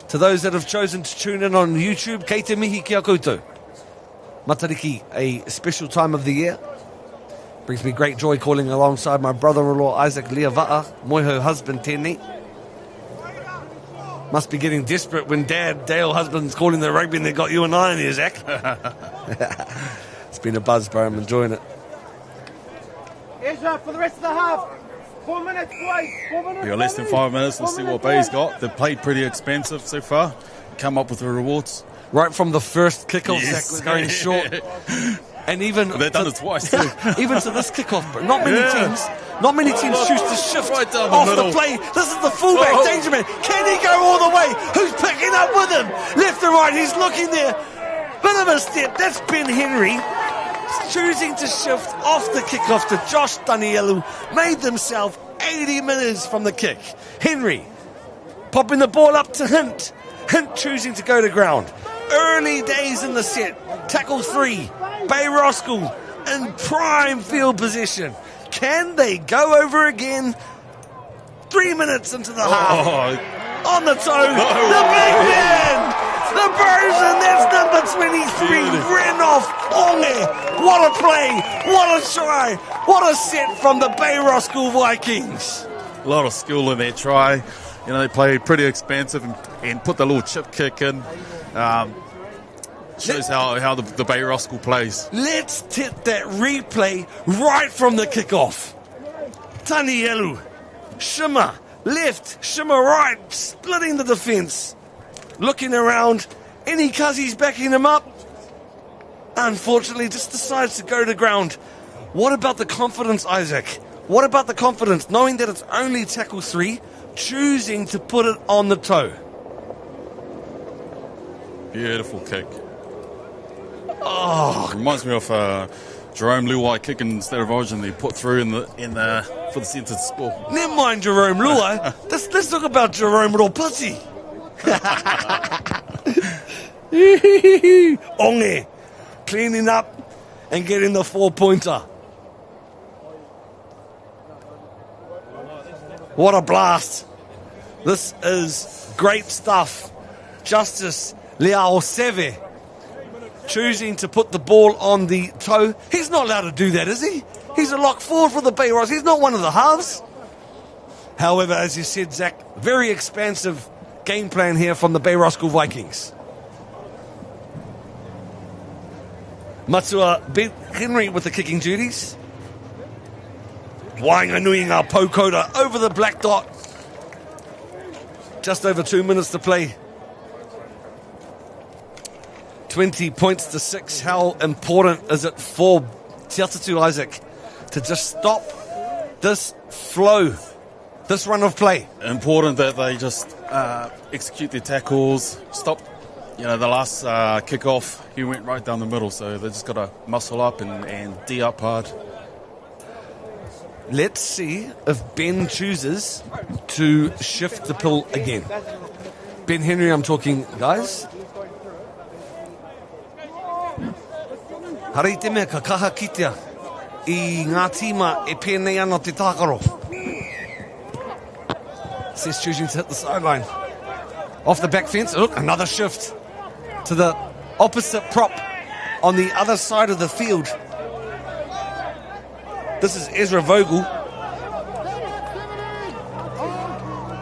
To those that have chosen to tune in on YouTube, kei te mihi ki a koutou. Matariki, a special time of the year. Brings me great joy calling alongside my brother-in-law Isaac Leava'a, moiho husband tēnei. Must be getting desperate when Dale husband's calling the rugby and they got you and I in here, Zach. It's been a buzz, bro. I'm enjoying it. Ezra, for the rest of the half. 4 minutes, boys. 4 minutes. We got less than 5 minutes. Let's see what Bay's got. They've played pretty expensive so far. Come up with the rewards. Right from the first kickoff, Yes. Zach was going short. And even They've done it twice too. even to this kickoff, but not many teams choose to shift Right down the off middle. the play. This is the fullback, Oh. danger man. Can he go all the way? Who's picking up with him? Left and right, he's looking there. Bit of a step. That's Ben Henry choosing to shift off the kickoff to Josh Danielu. Made themselves 80 minutes from the kick. Henry popping the ball up to Hint. Hint choosing to go to ground. Early days in the set. Tackle 3. Bay Roskill in prime field position. Can they go over again? 3 minutes into the half. Oh, On the toe. The big man. The version. That's number 23. Renoff Onge. What a play. What a try. What a set from the Bay Roskill Vikings. a lot of skill in their try. You know, they played pretty expensive and put the little chip kick in. Shows how the Bay Roskill plays. Let's tip that replay right from the kickoff. Tanielu, Shimmer left, Shimmer right, splitting the defence. Looking around, any cuzzies backing him up? Unfortunately, just decides to go to ground. What about the confidence, Isaac? What about the confidence, knowing that it's only tackle 3, choosing to put it on the toe? Beautiful kick. Oh, Reminds me of Jerome Luai kick instead of originally put through in the for the centre score. never mind Jerome Luai. Let's talk about Jerome Ropasi. Onge cleaning up and getting the 4-pointer. What a blast. This is great stuff. Justice Leao Seve choosing to put the ball on the toe. He's not allowed to do that, is he? He's a lock forward for the Bay Ross. He's not one of the halves. However, as you said, Zach, very expansive game plan here from the Bay Roskill Vikings. Matua Ben Henry with the kicking duties. Wainganui Pokoda over the black dot. Just over 2 minutes to play. 20 points to 6. How important is it for Te Atatū, Isaac, to just stop this flow, this run of play? Important that they just execute their tackles, stop. You know, the last kick-off, he went right down the middle, so they just got to muscle up and D up hard. Let's see if Ben chooses to shift the pill again. Ben Henry, I'm talking, guys. Harei te mea ka kaha kitea I ngā tīma e pēnei ana te tākaro. Says choosing to hit the sideline. Off the back fence. Look, another shift to the opposite prop on the other side of the field. This is Ezra Vogel.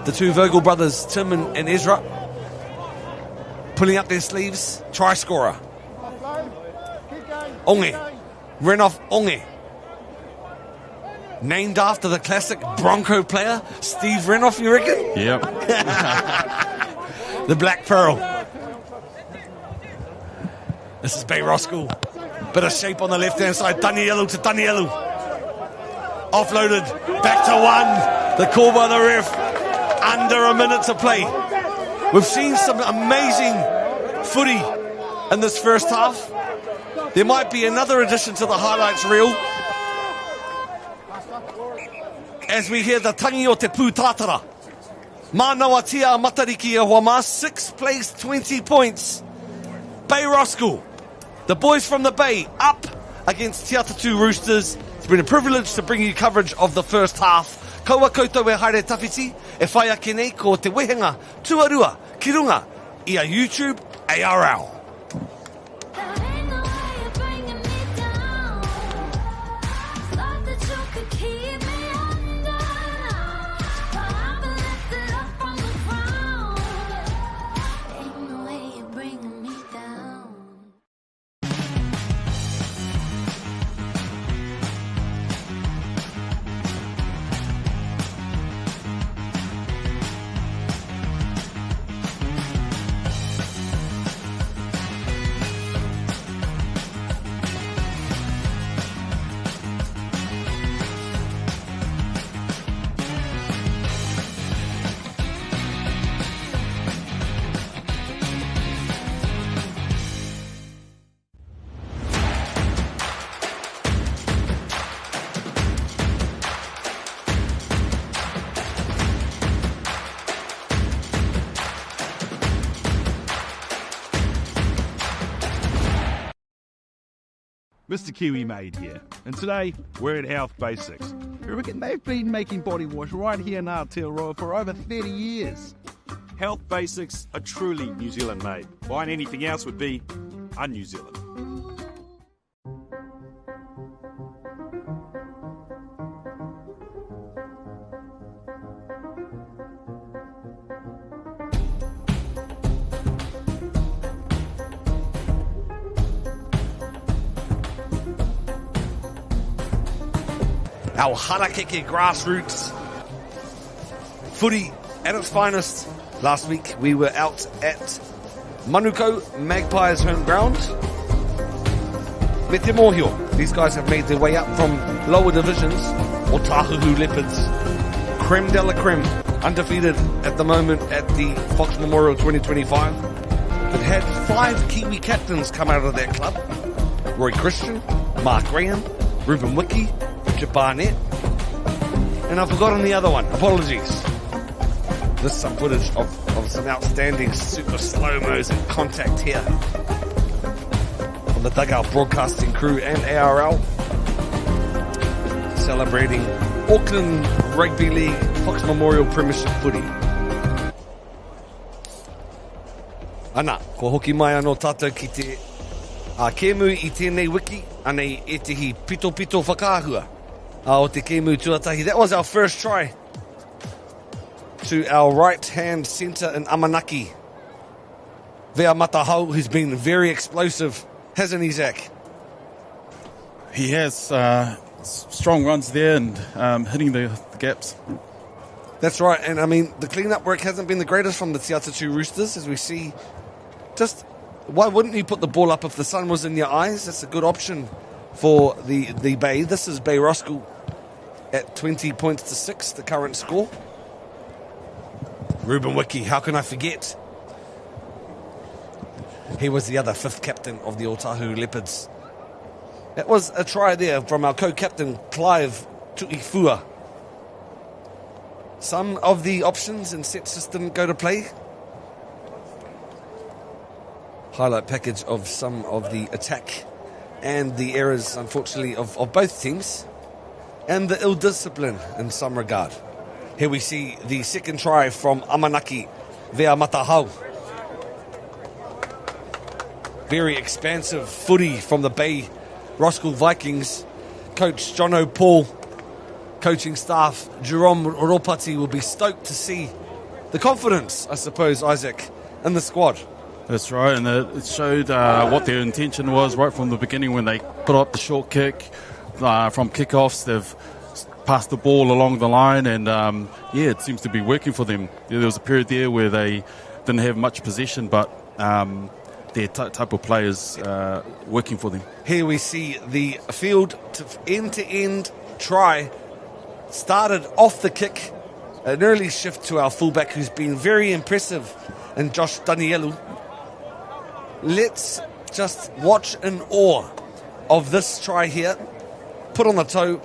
The two Vogel brothers, Tim and Ezra, pulling up their sleeves. Try scorer. Onge. Renoff Onge. Named after the classic Bronco player, Steve Renoff, you reckon? Yep. The Black Pearl. This is Bay Roskill. Bit of shape on the left-hand side. Danielu to Danielu. Offloaded. Back to one. The call by the ref. under a minute to play. We've seen some amazing footy in this first half. There might be another addition to the highlights reel as we hear the tangi o te pūtātara. Manawa tia matariki e Wama, 6 plays 20 points. Bay Roskill, the boys from the Bay, up against Te Atatū Roosters. It's been a privilege to bring you coverage of the first half. Kaua koutou e haere tawhiti, e whai ake nei ko te wehenga tuarua ki runga i a YouTube ARL. Mr. Kiwi Made here, and today we're at Health Basics. They've been making body wash right here in Aotearoa for over 30 years. Health Basics are truly New Zealand made. Buying anything else would be un-New Zealand. Our harakeke grassroots footy at its finest. Last week we were out at Manukau, Magpies home ground. Me te mōhio. These guys have made their way up from lower divisions. Atatū Leopards, creme de la creme, undefeated at the moment at the Fox Memorial 2025. But had 5 Kiwi captains come out of that club. Roy Christian, Mark Graham, Ruben Wiki, Barnett, and I've forgotten the other one. Apologies. This is some footage of some outstanding super slow-mos and contact here from the Dugout broadcasting crew and ARL celebrating Auckland Rugby League Fox Memorial Premiership footy. Ana, ko hoki mai anō tātou ki te kēmu i tēnei wiki, anei e tehi pito whakaahua. O te kēmu tuatahi. That was our first try to our right-hand centre in Amanaki. Vea Matahau, who's been very explosive, hasn't he, Zach? He has strong runs there and hitting the gaps. That's right, and I mean, the clean-up work hasn't been the greatest from the Te Atatū Roosters, as we see. Just, why wouldn't you put the ball up if the sun was in your eyes? That's a good option for the Bay. This is Bay Roskill at 20 points to 6, the current score. Ruben Wiki, how can I forget? He was the other 5th captain of the Atatū Leopards. That was a try there from our co-captain, Clive Tuifua. Some of the options in set system go to play. Highlight package of some of the attack and the errors, unfortunately, of both teams, and the ill-discipline in some regard. Here we see the second try from Amanaki, Vea Matahau. Very expansive footy from the Bay Roskill Vikings. Coach John O'Paul, coaching staff Jerome Ropati will be stoked to see the confidence, I suppose, Isaac, in the squad. That's right, and it showed what their intention was right from the beginning when they put up the short kick. From kickoffs, they've passed the ball along the line, and it seems to be working for them. There was a period there where they didn't have much possession, but their type of players working for them. Here we see the field to end-to-end try started off the kick an early shift to our fullback who's been very impressive in Josh Danielu. Let's just watch in awe of this try here. Put on the toe,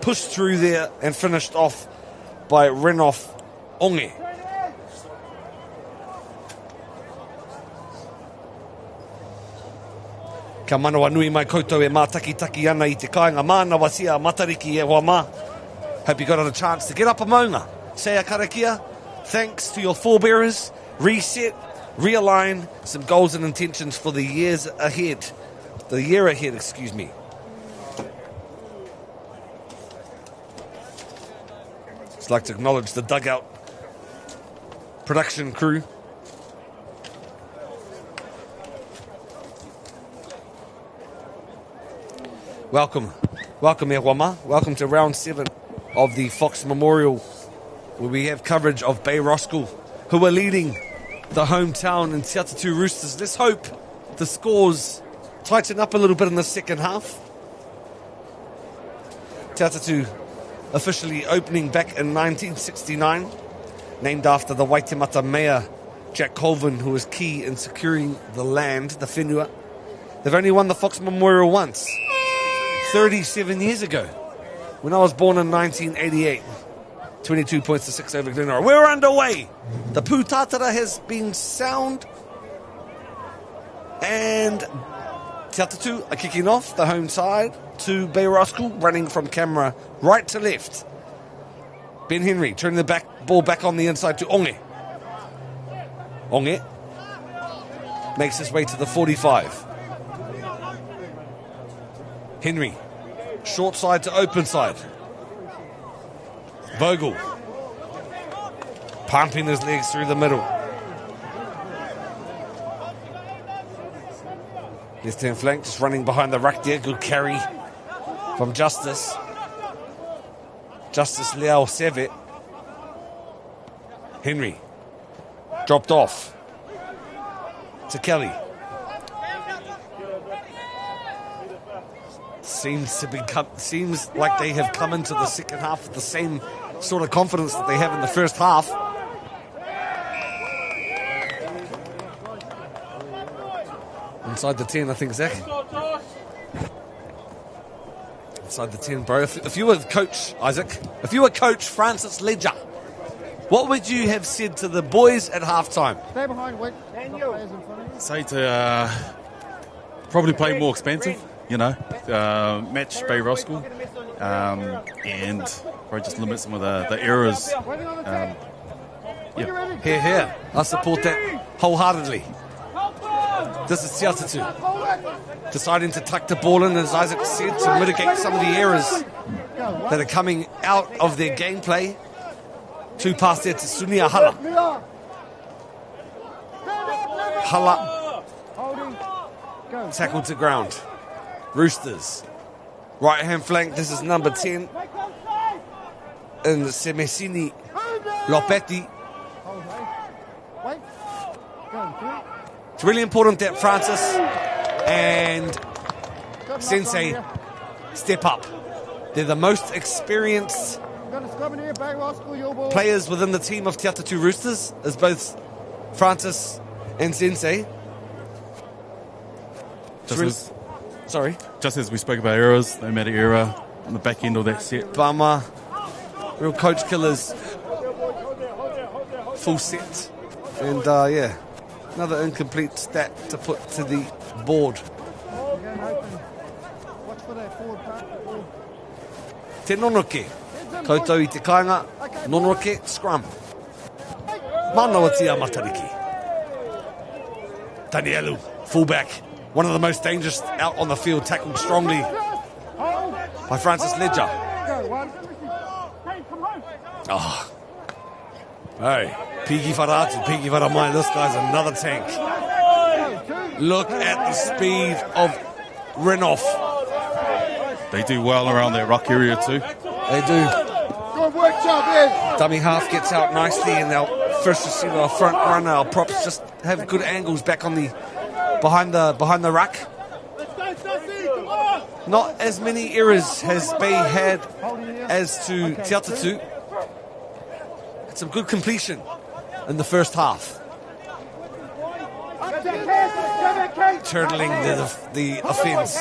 pushed through there and finished off by Renoff Onge. Ka manawa nui mai koutou e mātaki-taki ana I te kāinga mānawa sia matariki e wama. Hope you got a chance to get up a maunga. Say a karakia. Thanks to your forebearers. Reset, realign some goals and intentions for the years ahead. The year ahead, excuse me. Just like to acknowledge the Dugout production crew. Welcome e wama. Welcome to round 7 of the Fox Memorial, where we have coverage of Bay Roskill, who are leading the hometown in Te Atatū Roosters. Let's hope the scores tighten up a little bit in the second half. Te Atatū officially opening back in 1969, named after the Waitemata Mayor Jack Colvin, who was key in securing the land, the whenua. They've only won the Fox Memorial once, 37 years ago, when I was born in 1988. 22 points to 6 over Glenora. We're underway. The pūtātara has been sound. And Te Atatū are kicking off the home side to Bay Roskill, running from camera right to left. Ben Henry turning the ball back on the inside to Onge. Onge makes his way to the 45. Henry, short side to open side. Vogel, pumping his legs through the middle. Left-hand flank, just running behind the ruck there. Good carry from Justice. Justice Leao Sevet. Henry, dropped off to Kelly. Seems like they have come into the second half with the same sort of confidence that they have in the first half. Inside the 10, I think, Zach. Inside the 10, bro. If you were coach, Isaac, if you were coach Francis Ledger, what would you have said to the boys at halftime? Stay behind, wait. Say to probably play more expensive. You know, match Bay Roskill, and probably just limit some of the errors. Yeah. Here. I support that wholeheartedly. This is Te Atatū deciding to tuck the ball in, as Isaac said, to mitigate some of the errors that are coming out of their gameplay. 2 past there to Sunia Hala. Hala tackled to ground. Roosters, right-hand flank, this is number 10 in Semesini Lopetti. It's really important that Francis and Sensei step up. They're the most experienced players within the team of Te Atatū Roosters, as both Francis and Sensei. Sorry. Just as we spoke about errors, no matter error on the back end of that set. Bama, real coach killers, full set. And yeah, another incomplete stat to put to the board. Te nonoke, koutou I te kāinga, nonoke, scrum. Manawa tia matariki. Danielu, fullback. One of the most dangerous out on the field, tackled strongly by Francis Ledger. Oh. Hey, Piki Faratu, Piki Faramai, this guy's another tank. Look at the speed of Renoff. They do well around that ruck area too. They do. Good work, job, Dummy half gets out nicely, and our first receiver, our front runner, our props just have good angles back on the behind the ruck. Not as many errors has Bay had as to Te Atatū. some good completion in the first half. Turtling the offence.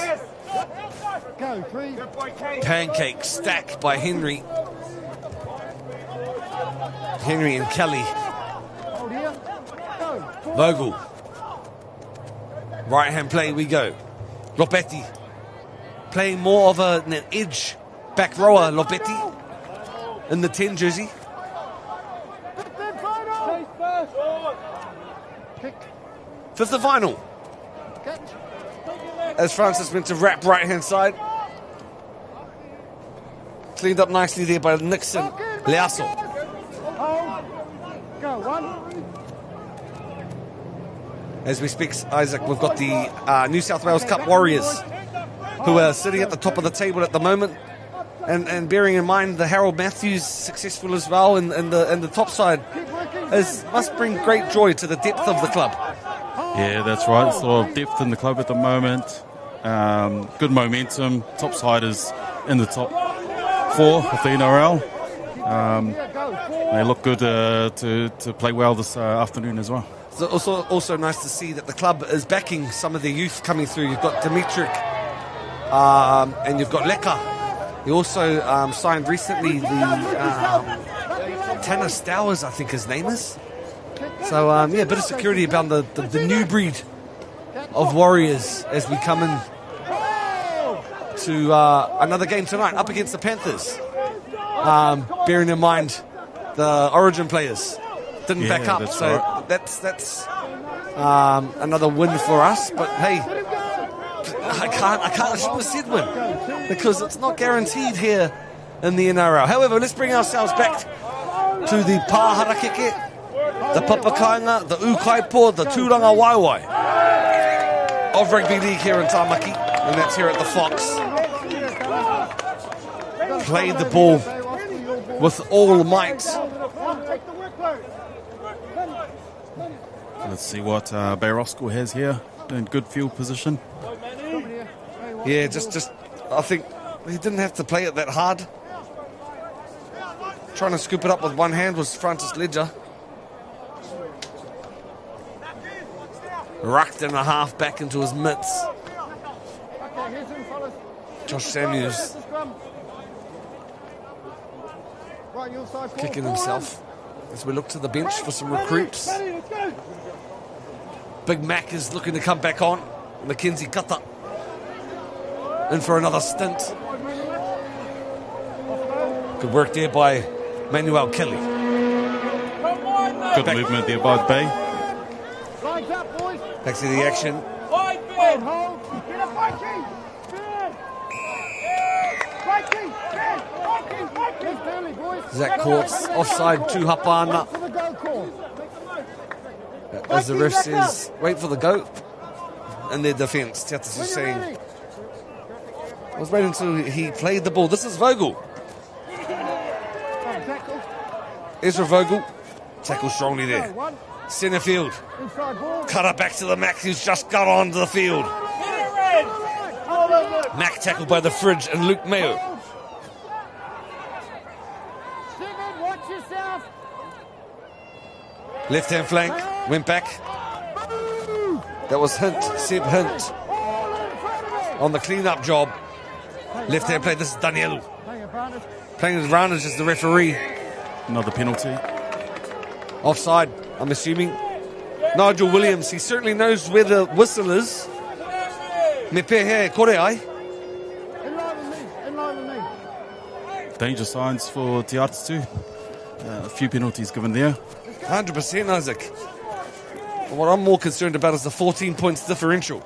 Pancake stack by Henry. Henry and Kelly. Vogel. Right hand play we go. Lopetti. Playing more of an edge back rower, Lopetti. In the 10 jersey. Fifth and final. As Francis went to wrap right hand side. Cleaned up nicely there by Nixon. Leaso. Go, one. As we speak, Isaac, we've got the New South Wales Cup Warriors who are sitting at the top of the table at the moment. And bearing in mind the Harold Matthews successful as well and the top side must bring great joy to the depth of the club. Yeah, that's right. There's a lot of depth in the club at the moment. Good momentum. Top side is in the top 4 of the NRL. They look good to play well this afternoon as well. It's also nice to see that the club is backing some of the youth coming through. You've got Dimitrik and you've got Leka. He also signed recently the Tanner Stowers, I think his name is. So, a bit of security about the new breed of Warriors as we come in to another game tonight up against the Panthers. Bearing in mind the Origin players didn't back up, that's so right. that's another win for us. But hey, I shouldn't have said win because it's not guaranteed here in the NRL. However, let's bring ourselves back to the Pāharakeke, the Papakainga, the Ukaipo, the Tūranga Waiwai of Rugby League here in Tāmaki, and that's here at the Fox. Played the ball with all might. Let's see what Bay Roskill has here in good field position. Yeah, just I think he didn't have to play it that hard. Trying to scoop it up with one hand was Francis Ledger. Rucked in a half back into his mitts. Josh Samuels kicking himself as we look to the bench for some recruits. Big Mac is looking to come back on. Mackenzie Kata in for another stint. Good work there by Manuel Kelly. Good movement there by Bay. Back to the action. Zach Courts offside to Hapana. As the ref says, wait for the go. In their defence, Tiatas is saying, I was waiting until he played the ball. This is Vogel. Ezra Vogel. Tackle strongly there. Centre field. Cutter back to the Mac who's just got onto the field. Mac tackled by the Fridge and Luke Mayo. Left hand flank. Went back. That was Hint. Seb Hint. On the clean up job. Left hand play. This is Danielu. Playing as Rounders as the referee. Another penalty. Offside, I'm assuming. Nigel Williams, he certainly knows where the whistle is. Me pehe kore ai. Danger signs for Te Atatū. A few penalties given there. 100%, Isaac. But what I'm more concerned about is the 14 points differential.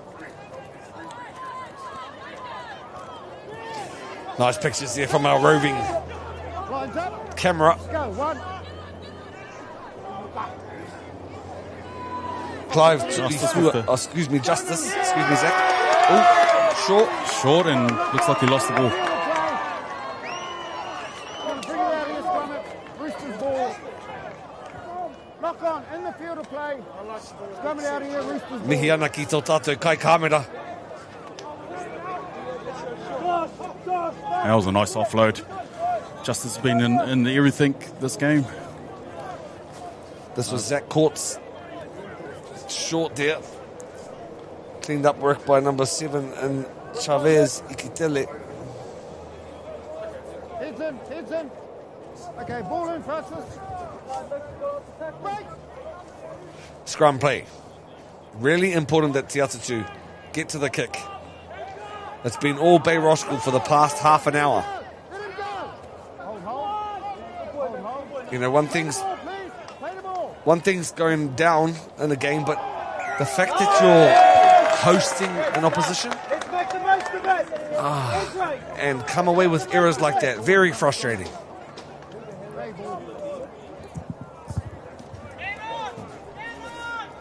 Nice pictures there from our roving camera. Clive Justice, excuse me, Zach. Oh, short and looks like he lost the ball. Lock on, in the field of play. Coming out of here, Roosters. Mihi ana ki tō tātou kai kamera. That was a nice offload. Justice has been in everything this game. This was Zach Court's short there. Cleaned up work by number 7 and Chavez Ikitele. Heads in. Okay, ball in, Francis. Break. Scrum play. Really important that Te Atatū get to the kick. It's been all Bay Roskill for the past half an hour. You know, one thing's going down in a game, but the fact that you're hosting an opposition and come away with errors like that, very frustrating.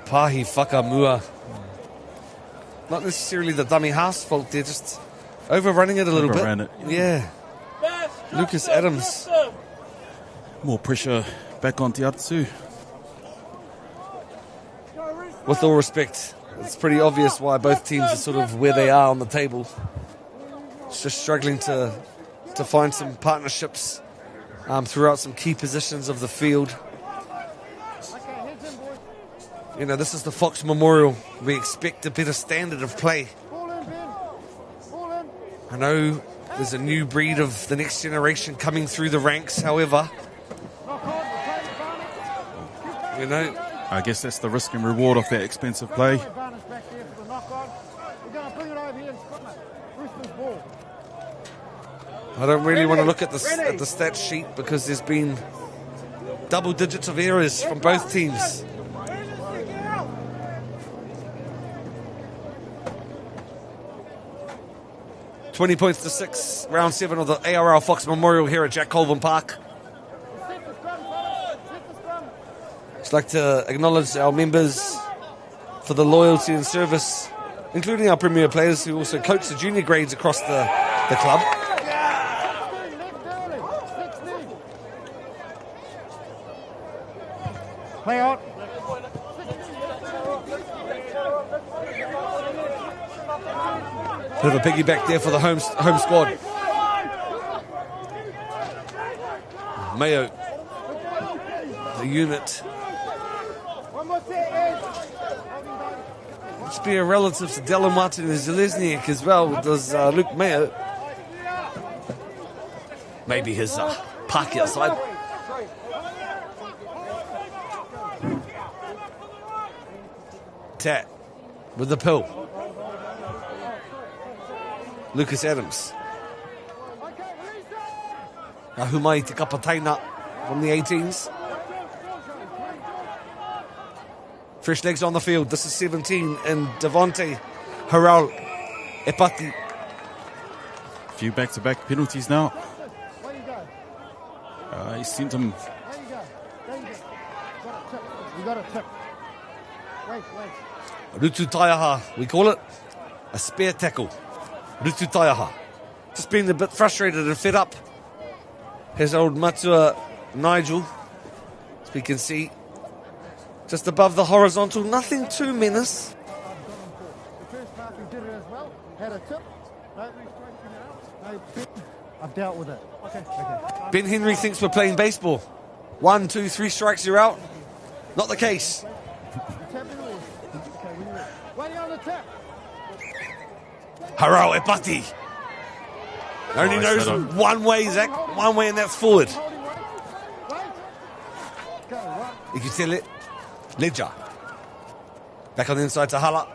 Pahi Whakamua. Not necessarily the dummy half's fault, they're just overrunning it a little bit. It. Yeah. Lucas Adams. More pressure back on Te Atatū. With all respect, it's pretty obvious why both teams are sort of where they are on the table. It's just struggling to find some partnerships throughout some key positions of the field. You know, this is the Fox Memorial. We expect a better standard of play. I know there's a new breed of the next generation coming through the ranks, however, you know, I guess that's the risk and reward of that expensive play. I don't really want to look at the stat sheet because there's been double digits of errors from both teams. $20 points to 6, round 7 of the ARL Fox Memorial here at Jack Colvin Park. Just like to acknowledge our members for the loyalty and service, including our premier players who also coach the junior grades across the club. Play out. Bit of a piggyback there for the home squad. Mayo, the unit. Must be a relative to Della Martin and Zelezniak as well. Does Luke Mayo? Maybe his parky outside. Tat with the pill. Lucas Adams. Ahumai te kapataina from the 18s. Fresh legs on the field. This is 17 and Devonte Haral Epati. A few back-to-back penalties now. He sent him. You got a tip. Wait. Rutu Taiaha, we call it a spare tackle. Rutu Taiaha. Just being a bit frustrated and fed up. Here's old Matua Nigel, as we can see. Just above the horizontal, nothing too menace. The first half he did it as well. Had a tip. No, I've dealt with it. Okay. Ben Henry thinks we're playing baseball. 1, 2, 3 strikes, you're out. Not the case. Waiting on the tip. Harao Epati. Only knows one way, Zach. One way, and that's forward. You can tell it. Ledger. Back on the inside to Hala.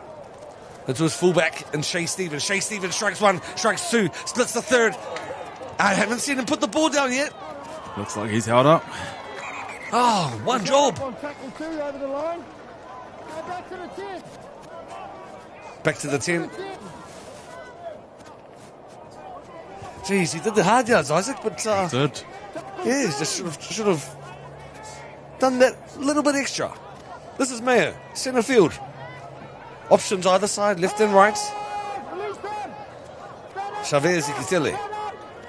Into his fullback and Shea Stevens. Shea Stevens strikes 1, strikes 2, splits the 3rd. I haven't seen him put the ball down yet. Looks like he's held up. Oh, one job. Tackle 2 over the line. Back to the 10. Back to the 10. Jeez, he did the hard yards, Isaac, but Did. yeah, he just should have done that little bit extra. This is Mayo, centre field. Options either side, left and right. Chavez Ikitele.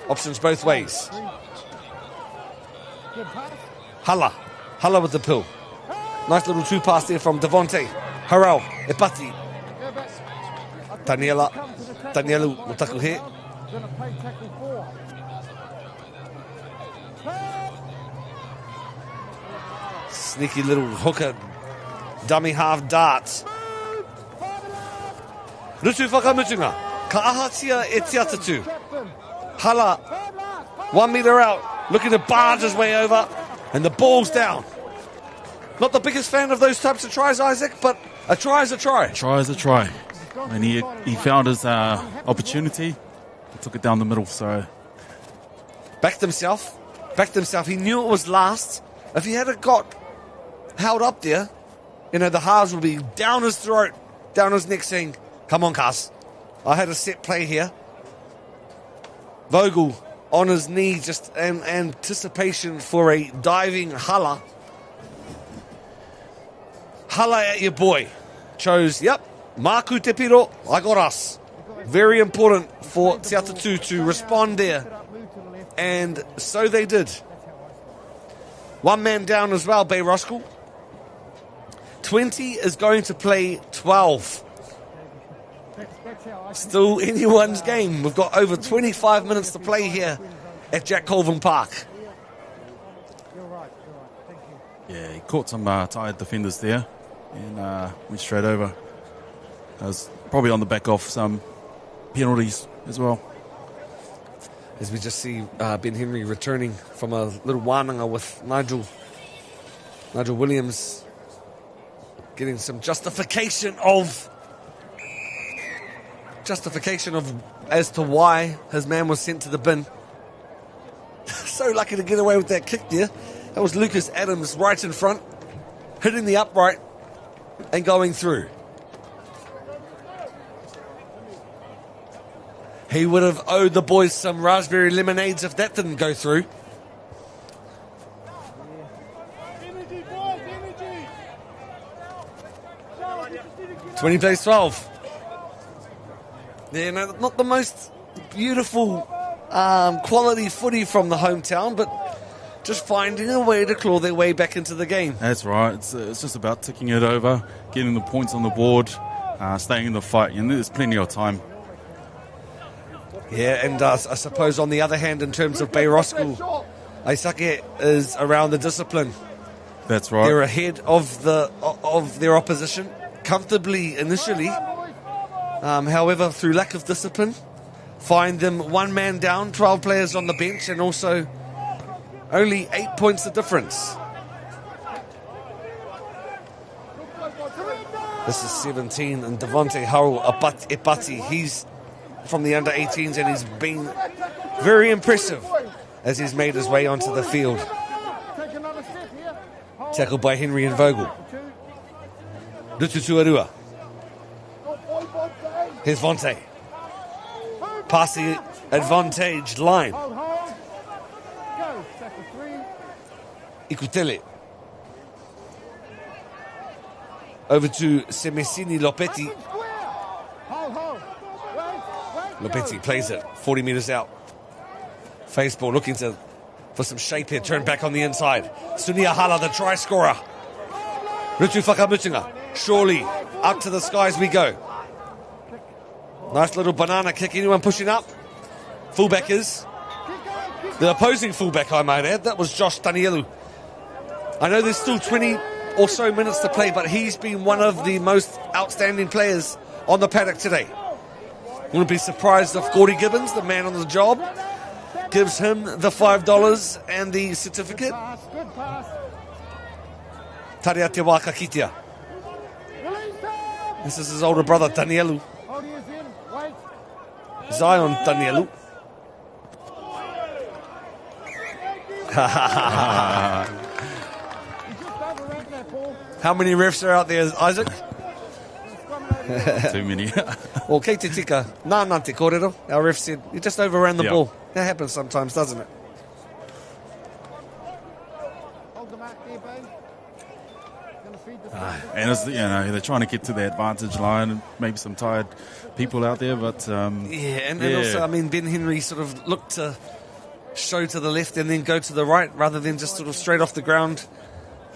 Options both ways. Hala with the pill. Nice little 2 pass there from Devonte. Harao Epati. Danielu will tackle here. Going to play tackle 4. Sneaky little hooker, dummy half dart. Rutu whakamutunga. Ka ahatia e te Atatū. Hala, 1 metre out, looking to barge his way over, and the ball's down. Not the biggest fan of those types of tries, Isaac, but a try is a try. Try is a try. And he found his opportunity. He took it down the middle, so... Backed himself. He knew it was last. If he had got held up there, the halves would be down his throat, down his neck saying, come on, Cuz. I had a set play here. Vogel on his knee, just in anticipation for a diving hala. Hala at your boy. Chose, yep, Maku te piro, I got us. Very important for Te Atatū to respond there. And so they did. One man down as well, Bay Roskill. 20 is going to play 12. Still anyone's game. We've got over 25 minutes to play here at Jack Colvin Park. Yeah, he caught some tired defenders there and went straight over. That was probably on the back of some penalties as well. As we just see Ben Henry returning from a little wānanga with Nigel Williams getting some justification of as to why his man was sent to the bin. So lucky to get away with that kick there. That was Lucas Adams right in front, hitting the upright and going through. He would have owed the boys some raspberry lemonades if that didn't go through. Energy, boys, energy. 20 plays 12. Yeah, no, not the most beautiful quality footy from the hometown, but just finding a way to claw their way back into the game. That's right. It's just about ticking it over, getting the points on the board, staying in the fight, and there's plenty of time. Yeah, and I suppose on the other hand, in terms of Bay Roskill, Aisake is around the discipline. That's right. They're ahead of their opposition comfortably initially. However, through lack of discipline, find them one man down, 12 players on the bench, and also only 8 points the difference. This is 17, and Devonte Haru Epati, he's from the under-18s, and he's been very impressive as he's made his way onto the field. Tackled by Henry and Vogel. Rututu Arua. Here's Vontae. Past the advantaged line. Ikutele. Over to Semesini Lopetti. Lopetti plays it 40 metres out. Faceball looking for some shape here. Turn back on the inside. Sunia Hala, the try scorer. Rutu Whakamutunga. Surely up to the skies we go. Nice little banana kick. Anyone pushing up? Fullback is. The opposing fullback, I might add. That was Josh Danielu. I know there's still 20 or so minutes to play, but he's been one of the most outstanding players on the paddock today. Wouldn't be surprised if Gordy Gibbons, the man on the job, gives him the $5 and the certificate. Taria te waka kitia. This is his older brother, Danielu. Zion Danielu. How many refs are out there, Isaac? Too many. Well, kei te tika, nā te kōrero. Our ref said, you just overran the ball. That happens sometimes, doesn't it? And it's, they're trying to get to the advantage line. Maybe some tired people out there, but and also, Ben Henry sort of looked to show to the left and then go to the right, rather than just sort of straight off the ground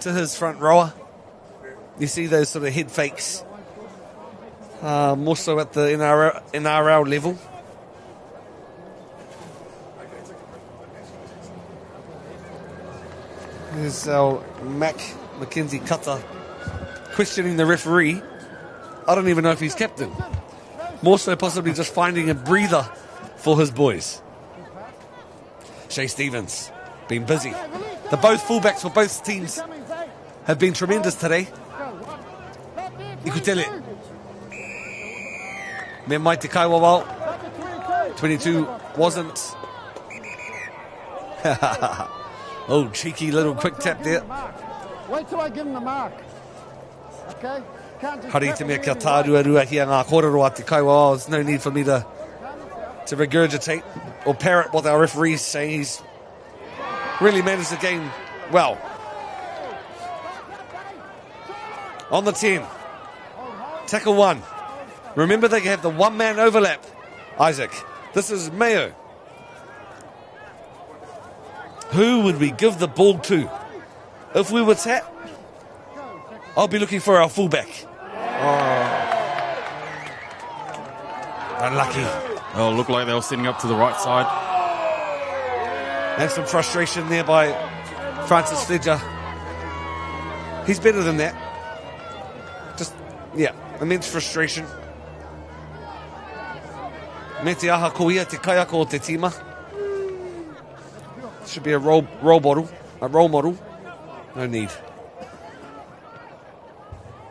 to his front rower. You see those sort of head fakes, more so at the NRL level. There's our Mac Mackenzie Cutter questioning the referee. I don't even know if he's captain. More so possibly just finding a breather for his boys. Shay Stevens, been busy. The both fullbacks for both teams have been tremendous today. Ikutele. Me mai te kaiwawao. 22 wasn't. Oh, cheeky little quick tap there. Wait till I give him the mark. Okay? Hari te mea kia tāruarua here ngā kōrero a te kaiwawao. There's no need for me to regurgitate or parrot what our referees say. He's really managed the game well. On the 10. Tackle 1. Remember they have the one-man overlap. Isaac. This is Mayo. Who would we give the ball to? If we were tap, I'll be looking for our fullback. Oh. Unlucky. Oh, looked like they were setting up to the right side. And some frustration there by Francis Fledger. He's better than that. Just, yeah, immense frustration. Me te aha ko ia te kaiako o te tima. Should be a role model. No need.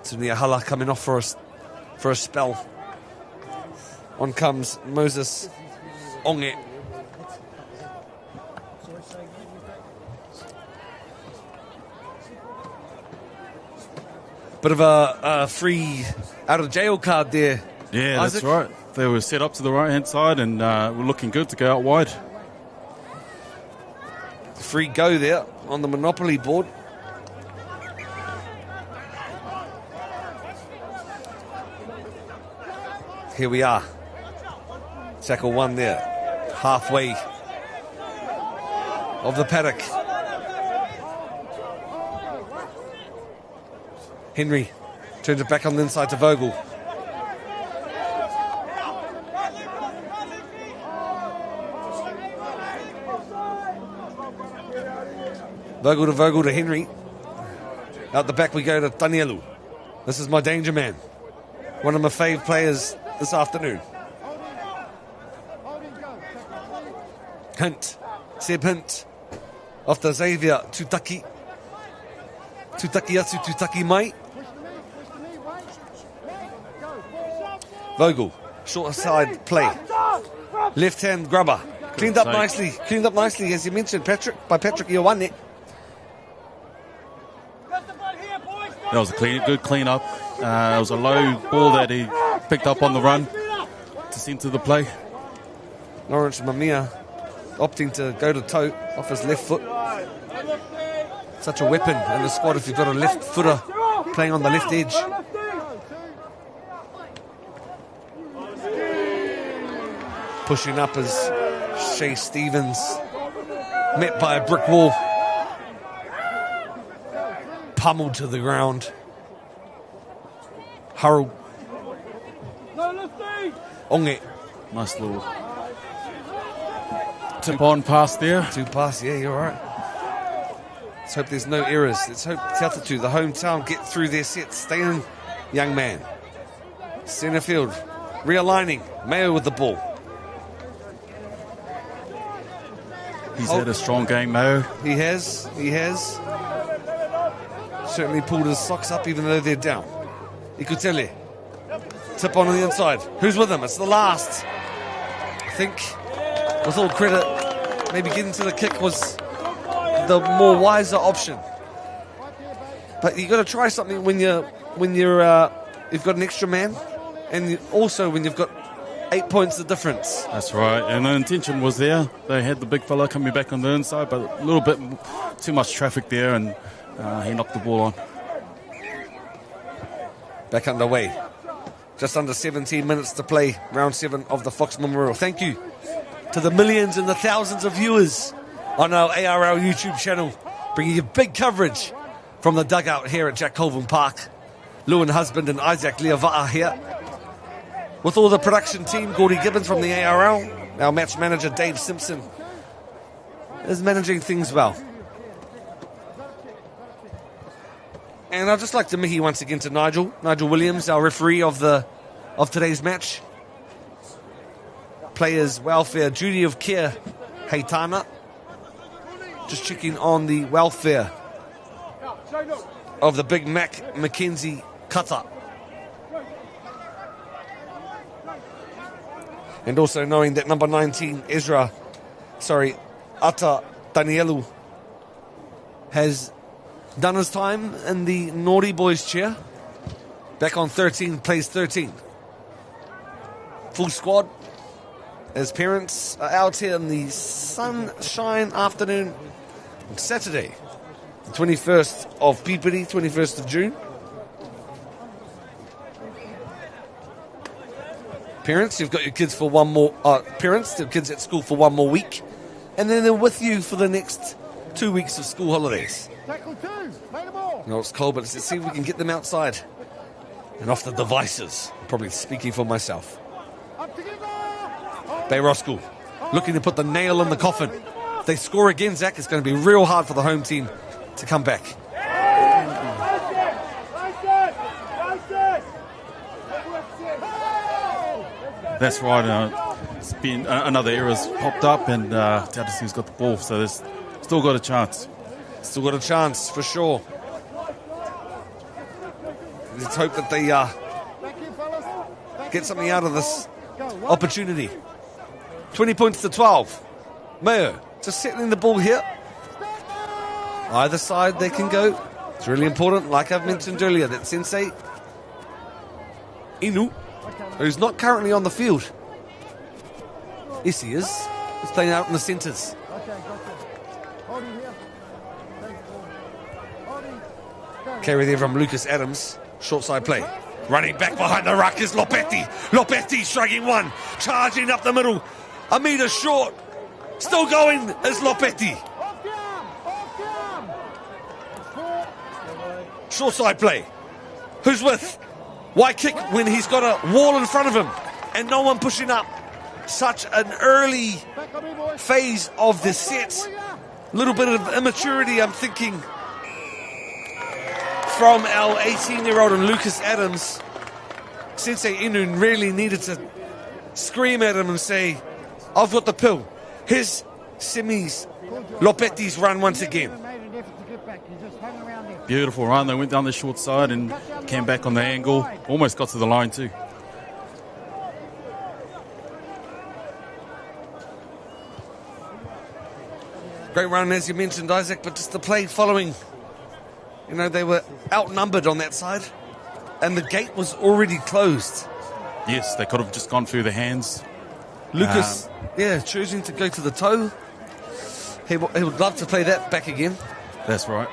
Tuni Ahala coming off for a spell. On comes Moses Onge. Bit of a free out of jail card there. Yeah, Isaac. that's right. They were set up to the right-hand side and were looking good to go out wide. Free go there on the Monopoly board. Here we are. Tackle 1 there. Halfway of the paddock. Henry turns it back on the inside to Vogel. Vogel to Henry. Out the back we go to Danielu. This is my danger man. One of my fave players this afternoon. Hint. Seb Hint. Off to Xavier Tutaki. Tutaki atu, Tutaki mai. Vogel. Short side play. Left hand grubber. Cleaned up nicely as you mentioned, by Patrick Ioane. That was a good clean up. It was a low ball that he picked up on the run to center the play. Lawrence Mamia opting to go to toe off his left foot. Such a weapon in the squad if you've got a left footer playing on the left edge. Pushing up is Shay Stevens, met by a brick wall. Pummeled to the ground. Harold. Onge. Nice little tip on pass there. Two pass, yeah, you're right. Let's hope there's no errors. Let's hope Atatū, the hometown, get through their sets. Stay in, young man. Centre field. Realigning. Mayo with the ball. He's had a strong game, Mayo. He has. Certainly pulled his socks up even though they're down. Ikutele. Tip on the inside. Who's with him? It's the last. I think, with all credit, maybe getting to the kick was the more wiser option. But you've got to try something when you've got an extra man, and also when you've got 8 points of difference. That's right, and the intention was there. They had the big fella coming back on the inside, but a little bit too much traffic there, and he knocked the ball on. Back underway. Just under 17 minutes to play, round 7 of the Fox Memorial. Thank you to the millions and the thousands of viewers on our ARL YouTube channel, bringing you big coverage from the dugout here at Jack Colvin Park. Lewin Husband and Isaac Leava'a here. With all the production team, Gordy Gibbons from the ARL, our match manager Dave Simpson is managing things well. And I'd just like to mihi once again to Nigel Williams, our referee of today's match. Players' welfare, duty of care, Heitana. Just checking on the welfare of the Big Mac Mackenzie Kata. And also knowing that number 19, Ata Danielu, has done his time in the naughty boys chair. Back on 13, plays 13. Full squad. His parents are out here in the sunshine afternoon on Saturday, the 21st of Pipiri, 21st of June. Parents, you've got your kids for one more... parents, the kids at school for one more week. And then they're with you for the next 2 weeks of school holidays. Tackle 2, play the ball. No, it's cold, but let's see if we can get them outside and off the devices. Probably speaking for myself. Up together. Bay Roskill looking to put the nail in the coffin. If they score again, Zach, it's going to be real hard for the home team to come back. That's right. It's been another error's popped up, and Atatū's got the ball, so there's still got a chance. Still got a chance for sure. Let's hope that they get something out of this opportunity. 20 points to 12. Mayo just settling the ball here. Either side they can go. It's really important, like I've mentioned earlier, that Sensei Inu, who's not currently on the field. Yes, he is. He's playing out in the centres. Carry there from Lucas Adams. Short side play. Running back behind the ruck is Lopetti. Lopetti striking one. Charging up the middle. A metre short. Still going is Lopetti. Short side play. Who's with? Why kick when he's got a wall in front of him and no one pushing up? Such an early phase of the set. A little bit of immaturity, I'm thinking, from our 18-year-old and Lucas Adams. Sensei Inu really needed to scream at him and say, I've got the pill. His semis, Lopetti's run once again. Beautiful run. They went down the short side and came back on the angle. Almost got to the line too. Great run, as you mentioned, Isaac, but just the play following. You know, they were outnumbered on that side, and the gate was already closed. Yes, they could have just gone through the hands. Lucas, choosing to go to the toe. He would love to play that back again. That's right.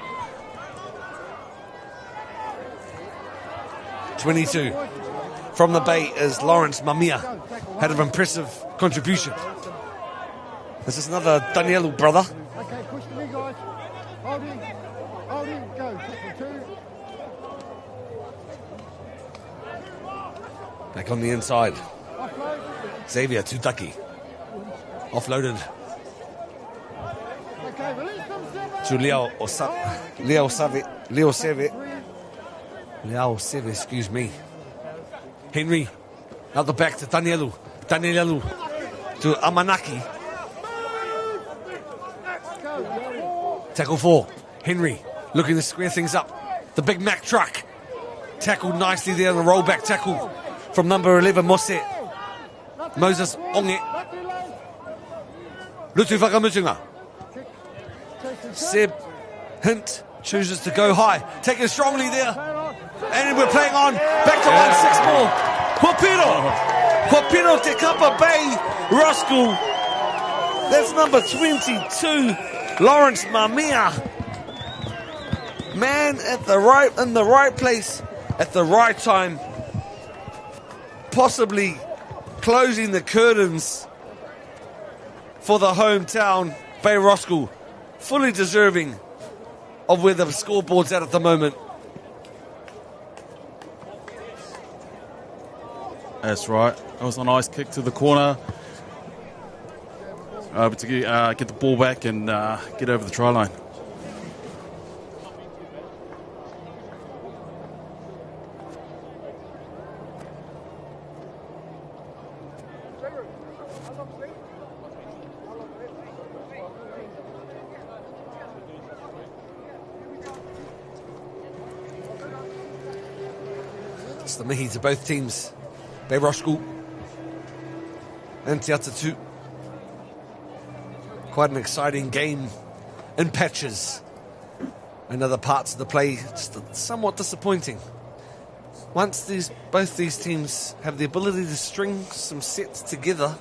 22. From the Bay is Lawrence Mamia. Had an impressive contribution. This is another Danielu brother. Okay, push to me, guys. Hold in, go. Tackle 2. Back on the inside. Offload. Xavier Tutaki. Offloaded Okay, release them, Leo Seve, excuse me. Henry. Out the back to Danielu. Danielu to Amanaki. Tackle 4. Henry looking to square things up. The Big Mac truck. Tackled nicely there on the rollback tackle from number 11, Mose. Moses Onge. Lutu Whakamutunga. Seb Hint chooses to go high. Taken strongly there. And we're playing on. Back to line 6 more. Kwapiro Te Kapa Bay Roskill. That's number 22. Lawrence Mamia. Man in the right place at the right time. Possibly closing the curtains for the hometown Bay Roskill. Fully deserving of where the scoreboard's at the moment. That's right. That was a nice kick to the corner. But to get the ball back and get over the try line. It's the mihi to both teams. Bay Roskill and Te Atatū. Quite an exciting game in patches. And other parts of the play just somewhat disappointing. Once both these teams have the ability to string some sets together,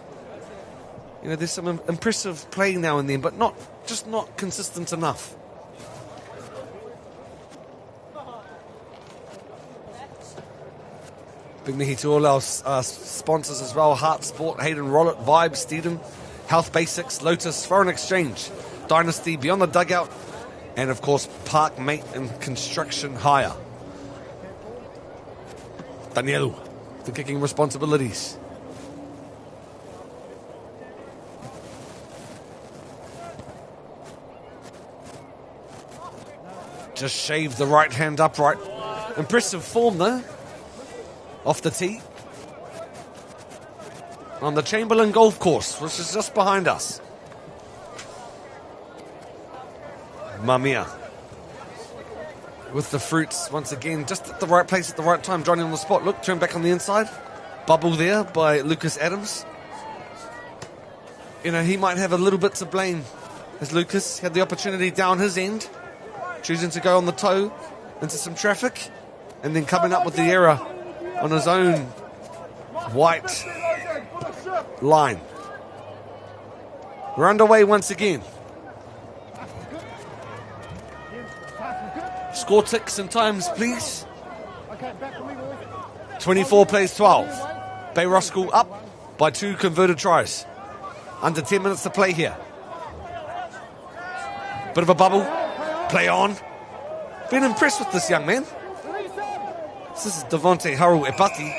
you know, there's some impressive play now and then, but not consistent enough. Big mihi to all our sponsors as well. Heart Sport, Hayden Rollet, Vibe, Steedham, Health Basics, Lotus, Foreign Exchange, Dynasty, Beyond the Dugout, and of course Park Mate and Construction Hire. Danielu, the kicking responsibilities. Just shaved the right hand upright. Impressive form though. Off the tee. On the Chamberlain Golf Course, which is just behind us. Mamia. With the fruits, once again, just at the right place at the right time. Johnny on the spot. Look, turn back on the inside. Bubble there by Lucas Adams. You know, he might have a little bit to blame, as Lucas had the opportunity down his end, choosing to go on the toe into some traffic, and then coming up with the error on his own white line. We're underway once again. Score ticks and times, please. 24 plays 12. Bay Roskill up by 2 converted tries. Under 10 minutes to play here. Bit of a bubble. Play on. Been impressed with this young man. This is Devonte Haru Epati.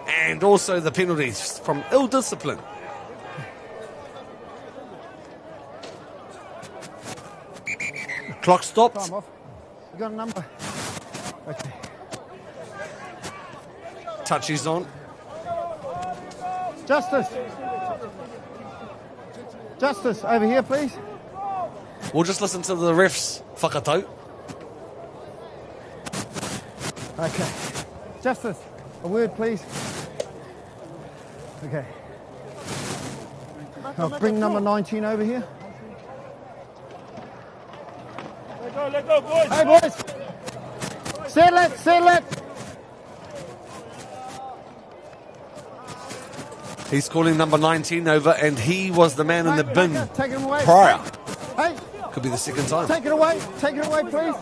And also the penalties from ill discipline. Clock stopped. You got a number? Okay. Touches on. Justice, over here, please. We'll just listen to the ref's whakatau. Okay. Justice, a word, please. Okay. I'll bring number 19 over here. Let go, boys. Hey, boys. Settle it. He's calling number 19 over, and he was the man in the bin Take him away. prior. Hey, Could be the second time. take it away, please.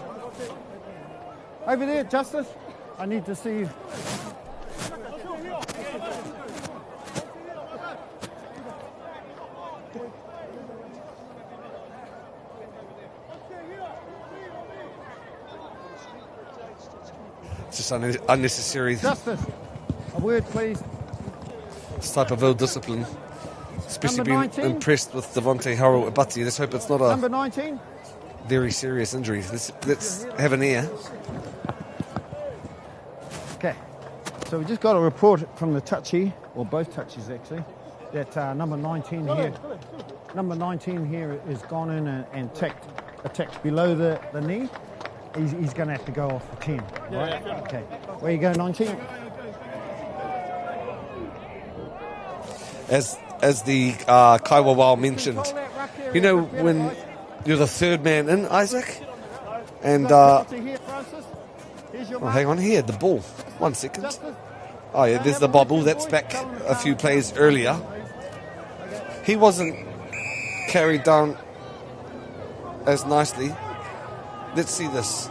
Over there, Justice. I need to see you. It's just unnecessary. Justice, a word, please. This type of ill discipline. Especially Number being 19. impressed with Devonte Haru Abati. Let's hope it's not a Number 19. very serious injury. Let's have an ear. Okay. So we just got a report from the touchy, or both touchies actually, that number 19 here. Number 19 here is gone in and attacked below the knee. He's going to have to go off the 10. Right? Okay. Where you go, 19? As the Kaiwawao mentioned, you know when you're the third man in, Isaac, and oh, hang on here, the ball. 1 second. Oh yeah, there's the bobble. That's back a few plays earlier. He wasn't carried down as nicely. Let's see this.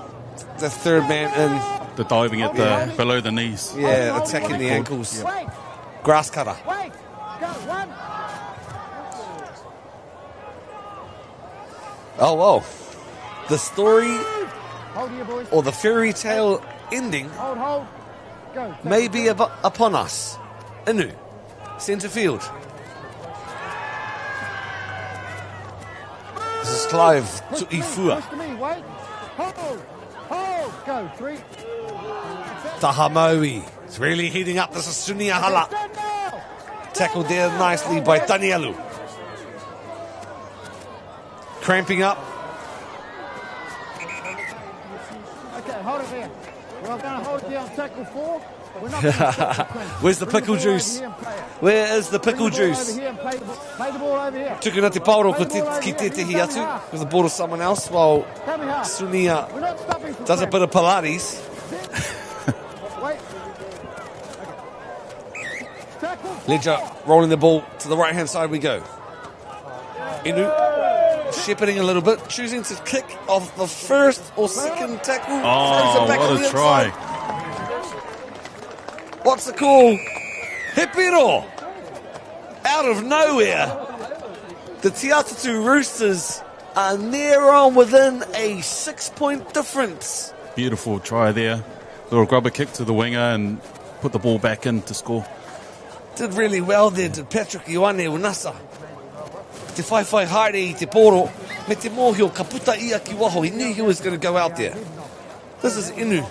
The third man in. The diving at the below the knees. Yeah, attacking the ankles. Grass cutter. Oh, well. The story or the fairy tale ending may be upon us. Inu, centre field. This is Clive Tu'ifua. Go, 3. Tahamoe. It's really heating up. This is Suniahala. Tackled there nicely by Danielu. Cramping up. Okay, hold it there. We're going to hold it there on tackle 4. We're not going to Where's the pickle juice? Where is the pickle juice? Play the ball over here. Tukuna te pauro ki tetehi atu with the ball to someone else while Sunia We're not stopping for does a bit of Pilates. Wait. Tackle. Ledger rolling the ball to the right-hand side we go. Inu shepherding a little bit, choosing to kick off the first or second tackle. Oh, what a try. What's the call? Hipiro! Out of nowhere, the Te Atatū Roosters are near on within a 6-point difference. Beautiful try there. Little grubber kick to the winger and put the ball back in to score. Did really well there, did Patrick Ioane Unasa. Te whai haere I te poro, me te mōhio ka puta ia ki waho. He knew he was going to go out there. This is Inu.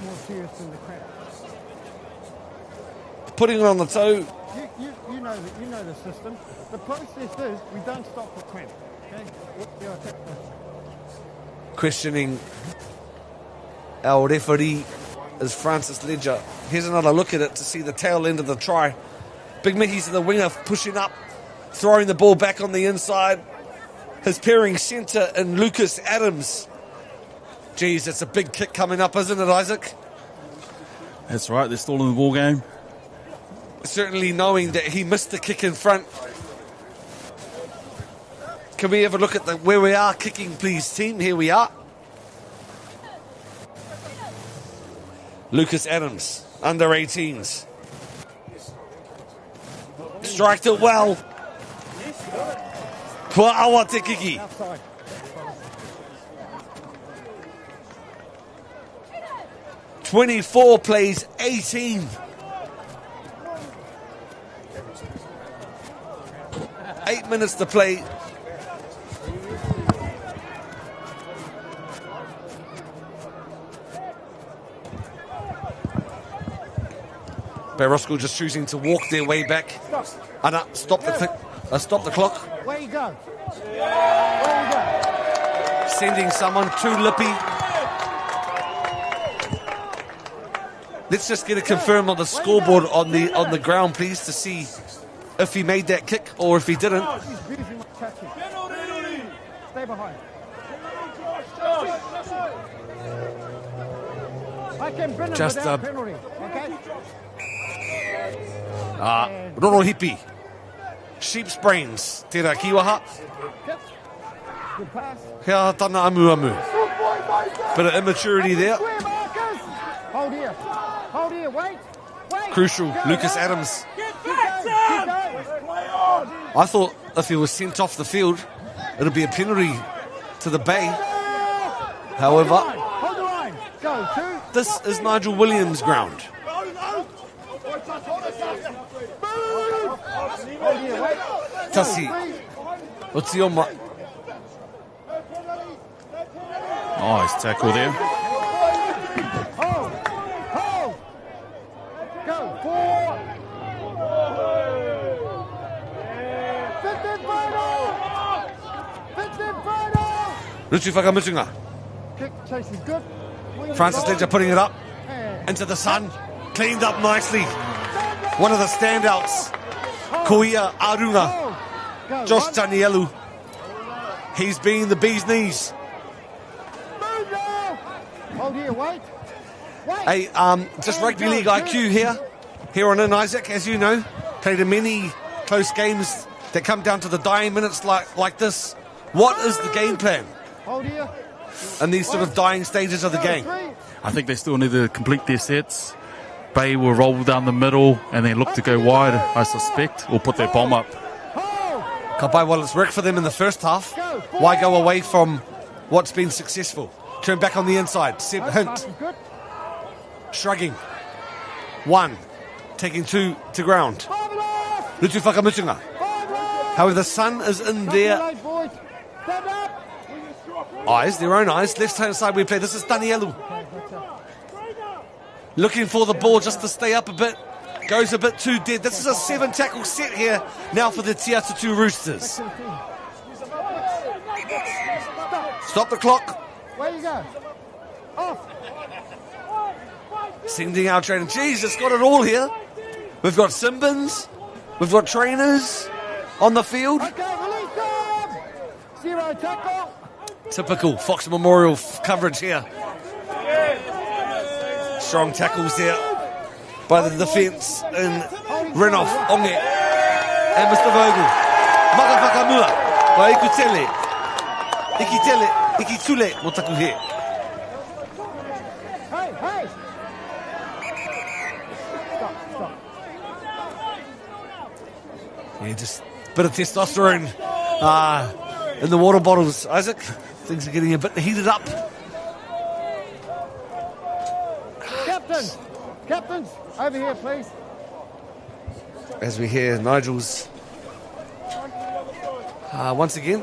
Putting it on the toe. You know the system. The process is we don't stop for cramp. Okay? Questioning our referee is Francis Ledger. Here's another look at it to see the tail end of the try. Big Mickey's the winger pushing up, throwing the ball back on the inside. His pairing centre in Lucas Adams. Geez, that's a big kick coming up, isn't it, Isaac? That's right, they're still in the ball game. Certainly knowing that he missed the kick in front. Can we have a look at where we are kicking, please, team? Here we are. Lucas Adams, under 18s. Striked it well. Kua awa te kiki. 24 plays 18. 8 minutes to play. But Roskill just choosing to walk their way back. And stop the clock. Where you go? Where you go? Sending someone to Lippy. Let's just get a confirm on the scoreboard on the ground, please, to see if he made that kick or if he didn't. Stay behind. I can bring him Just without penalty. Okay? Rorohipi. Sheep's brains. Te rā kiwaha. Good pass. Hea tana amu. Bit of immaturity there. Hold here. Hold here. Wait. Crucial. Go, Lucas go. Adams. Keep going. I thought if he was sent off the field, it'll be a penalty to the Bay. However, Hold the line. Go. 2. this is Nigel Williams' ground. Hold here. Wait. Tasi. Otioma. Nice tackle there. Hold. Go. 4. 15 final. Rutu Whakamutunga. Kick chase is good. Francis Ledger putting it up into the sun. Cleaned up nicely. One of the standouts. Koia Arunga. Josh Danielu. He's been the bee's knees. Move now. Hold here. Wait. Hey, just rugby league IQ here on In Isaac, as you know. Played in many close games that come down to the dying minutes like this. What is the game plan Hold here. in these sort of dying stages of the game? I think they still need to complete their sets. Bay will roll down the middle and then look to go wide, I suspect, or put their bomb up. Kapai, well, it's worked for them in the first half. Why go away from what's been successful? Turn back on the inside. Seb Hint. Shrugging. 1. Taking 2 to ground. Lutu Whakamutunga. However, the sun is in their eyes, their own eyes. Left-hand side we play. This is Danielu. Looking for the ball just to stay up a bit. goes a bit too dead. This is a 7-tackle set here now for the Te Atatū Roosters. Stop the clock. Where you go? Off. Sending our trainer. Jesus, got it all here. We've got Simbins. We've got trainers on the field. Okay, release them. 0 tackle. Typical Fox Memorial coverage here. Strong tackles there by the defence in Renoff, Onge, and Mr. Vogel. Makawhakamua, wa Ikutele. Ikitule, motaku here. Hey. Stop. Yeah, just a bit of testosterone in the water bottles, Isaac. Things are getting a bit heated up. Captains, over here, please. As we hear Nigel's once again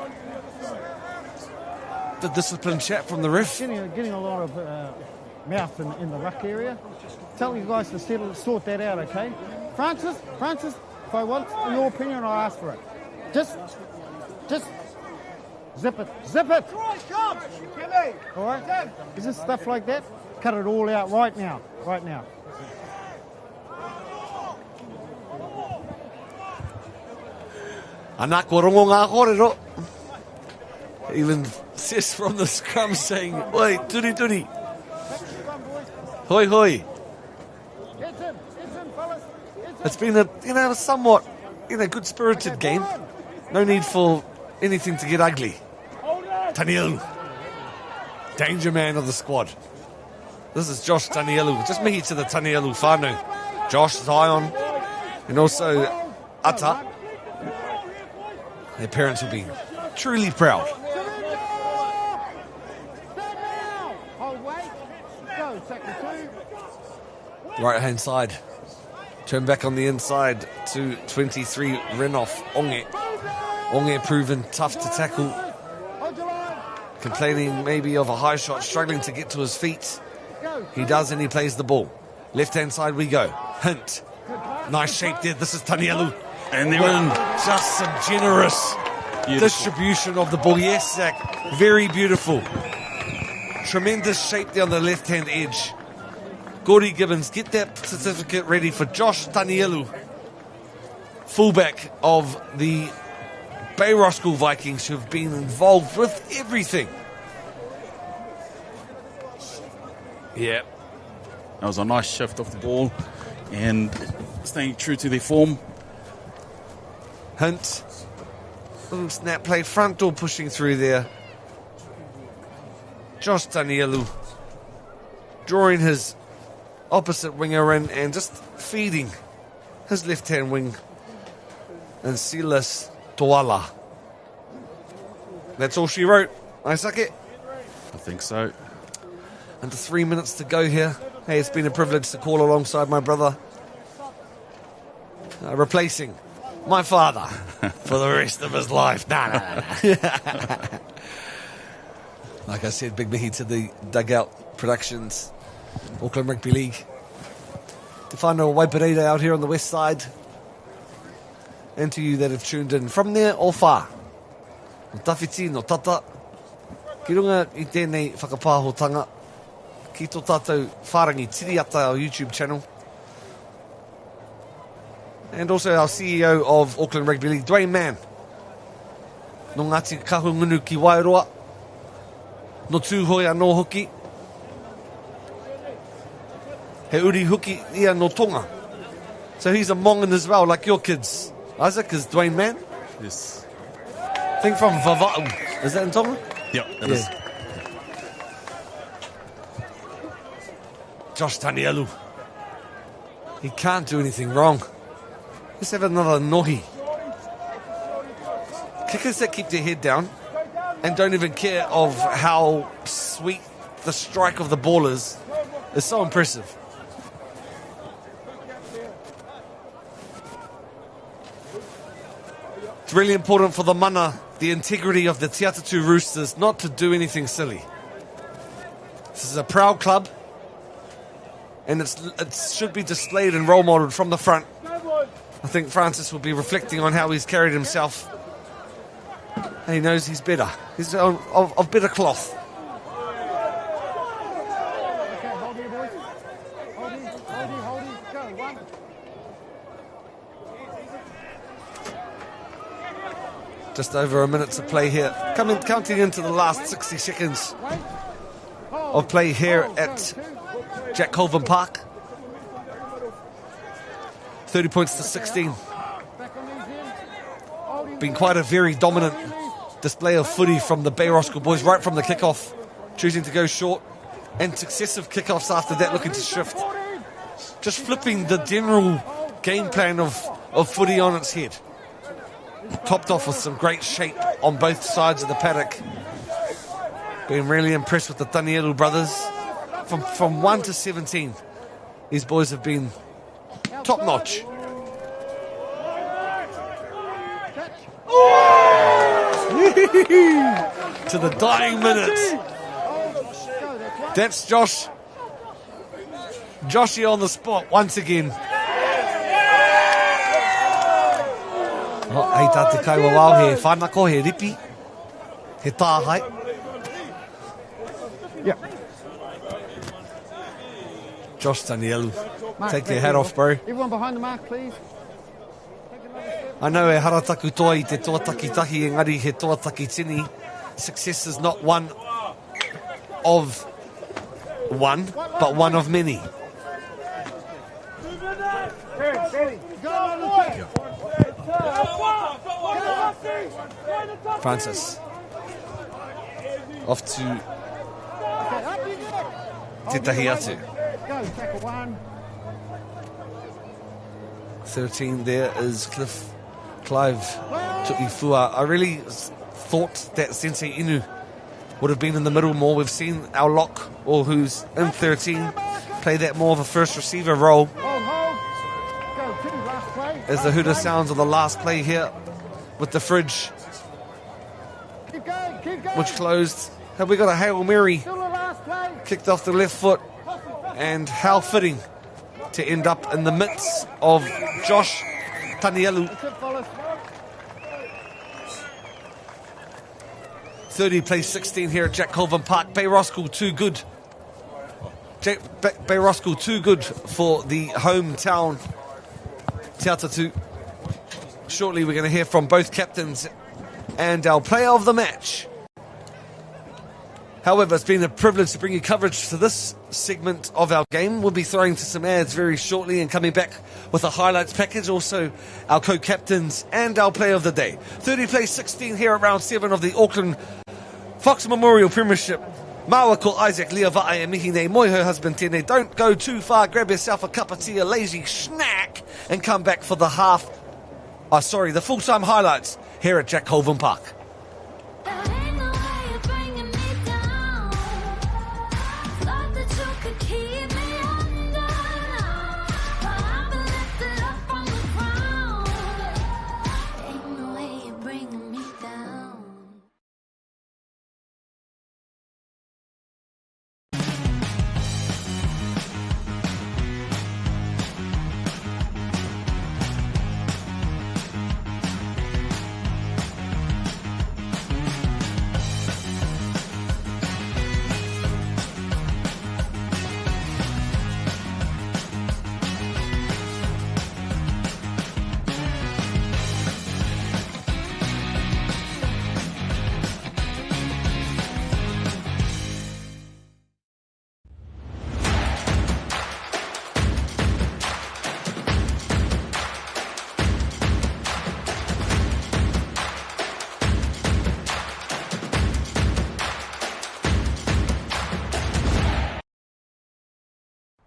the discipline chat from the ref. Getting a lot of mouth in the ruck area. Tell you guys to sort that out, okay? Francis, if I want your opinion, I'll ask for it. Just zip it. All right? Is this stuff like that? Cut it all out right now. Ana korongo ngā kōrero. Even says from the scrum saying, "Oi, turi. Hoi. It's been a somewhat good spirited game. No need for anything to get ugly. Tanielu, danger man of the squad. This is Josh Tanielu. Just mihi to the Tanielu whānau. Josh, Zion, and also Ata. Their parents will be truly proud. Right hand side. Turn back on the inside to 23 Renoff Onge. Onge proven tough to tackle. Complaining maybe of a high shot, struggling to get to his feet. He does, and he plays the ball. Left hand side we go. Hint. Nice shape there. This is Tanielu. And they're in. Just some generous distribution of the ball. Yes, Zach. Very beautiful. Tremendous shape there on the left hand edge. Gordy Gibbons, get that certificate ready for Josh Tanielu, fullback of the Bay Roskill Vikings, who have been involved with everything. Yeah. That was a nice shift off the ball and staying true to their form. Hunt. Little snap play, front door pushing through there. Josh Tanielu drawing his opposite winger in and just feeding his left-hand wing. And Silas Toala. That's all she wrote. Isaac? I think so. Under 3 minutes to go here. Hey, it's been a privilege to call alongside my brother. Replacing my father for the rest of his life. Nah. Like I said, big mihi to the Dugout Productions, Auckland Rugby League. To find a Waipareta out here on the west side. And to you that have tuned in from there or far. No tawhiti, no tata. Ki runga I tēnei whakapāhotanga. Ki tō tātou whārangi tiri ata our YouTube channel. And also our CEO of Auckland Rugby League, Dwayne Mann. No Ngāti Kahu Ngunu ki Wairoa. No tūhoi anō hoki. He uri hoki ia no Tonga. So he's a Mongan as well, like your kids. Isaac is Dwayne Mann. Yes. I think from Vava'u. Is that in Tonga? Yep, it is. Josh Tanielu. He can't do anything wrong. Let's have another nohi. Kickers that keep their head down and don't even care of how sweet the strike of the ball is so impressive. It's really important for the mana, the integrity of the Te Atatū Roosters, not to do anything silly. This is a proud club, and it should be displayed and role modelled from the front. I think Francis will be reflecting on how he's carried himself, and he knows he's better. He's of better cloth. Just over a minute to play here. Counting into the last 60 seconds of play here at Jack Colvin Park. 30 points to 16. Been quite a very dominant display of footy from the Bay Roskill boys right from the kickoff, choosing to go short, and successive kickoffs after that looking to shift. Just flipping the general game plan of footy on its head. Topped off with some great shape on both sides of the paddock. Been really impressed with the Danielu brothers. From 1 to 17, these boys have been top notch. To the dying minutes. That's Josh. Joshy on the spot once again. Hei tā te kaua wau he whanako, he ripi, he tāhai. Yeah. Josh Danielu, take your hat off, bro. Everyone behind the mark, please. I know e harataku toa I te tuataki tahi, engari he tuataki tini. Success is not one of one, but one of many. Francis off to Te Tahi Atu. 13 there is Clive Tu'ifua. I really thought that Sensei Inu would have been in the middle more. We've seen our lock, or who's in 13, play that more of a first receiver role. As the hooter sounds on the last play here with the fridge, which closed. Have we got a Hail Mary kicked off the left foot, and how fitting to end up in the midst of Josh Danielu. 30 plays 16 here at Jack Colvin Park. Bay Roskill too good. Bay Roskill too good for the hometown Te Atatū. Shortly we're going to hear from both captains and our player of the match. However, it's been a privilege to bring you coverage to this segment of our game. We'll be throwing to some ads very shortly and coming back with a highlights package, also our co-captains and our player of the day. 30 plays 16 here at round 7 of the Auckland Fox Memorial Premiership. Maua ko Isaac Liava'ai e mihi nei moi her husband tēnei. Don't go too far, grab yourself a cup of tea, a lazy snack, and come back for the the full-time highlights here at Jack Colvin Park.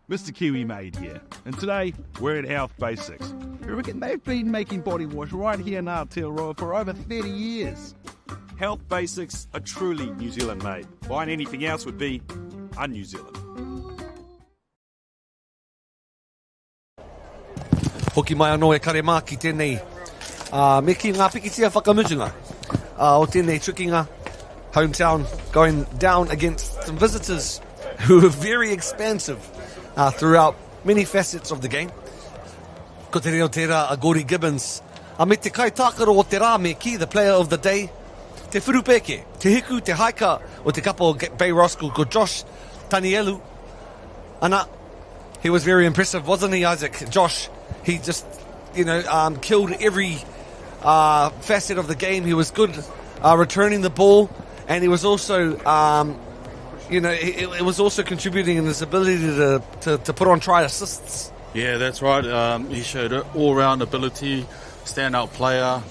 Mr. Kiwi Made here, and today we're at Health Basics. They've been making body wash right here in Aotearoa for over 30 years. Health Basics are truly New Zealand made. Buying anything else would be un-New Zealand. Hoki mai anō e kare mā ki tēnei me ki ngā pikitia whakamutunga o tēnei trikinga hometown going down against some visitors who are very expansive. throughout many facets of the game. Ko te reo tērā a Gori Gibbons. A me te kai tākaro o te rā me ki, the player of the day, te Whurupeke, te hiku, te haika o te kapa o Bay Roskill ko Josh Tanielu. Ana, he was very impressive, wasn't he, Isaac? Josh, he just, killed every facet of the game. He was good returning the ball, and he was also, it was also contributing in his ability to put on try assists. Yeah, that's right. He showed all-round ability, standout player.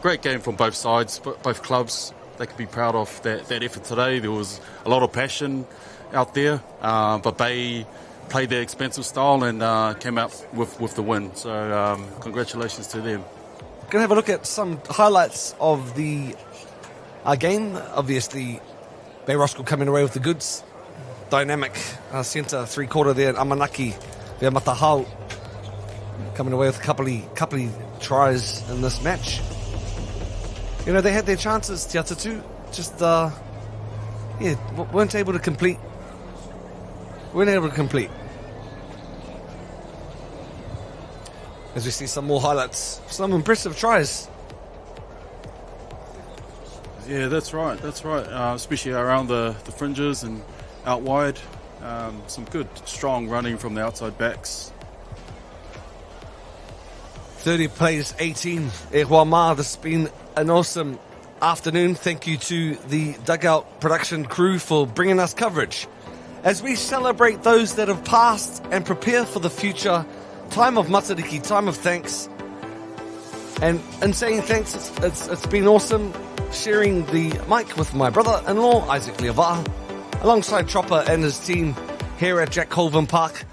Great game from both sides, both clubs. They could be proud of that effort today. There was a lot of passion out there, but Bay played their expensive style and came out with the win. So congratulations to them. Going to have a look at some highlights of the game. Obviously, Bay Roskill coming away with the goods. Dynamic centre, three-quarter there, Amanaki, there Matahau, coming away with a couple of tries in this match. They had their chances, Te Atatū, just, weren't able to complete. As we see some more highlights, some impressive tries. Yeah, that's right. Especially around the fringes and out wide. Some good, strong running from the outside backs. 30 plays 18. E hoa mā. This has been an awesome afternoon. Thank you to the Dugout production crew for bringing us coverage. As we celebrate those that have passed and prepare for the future, time of matariki, time of thanks. And in saying thanks, it's been awesome sharing the mic with my brother-in-law, Isaac Leava'a, alongside Chopper and his team here at Jack Colvin Park.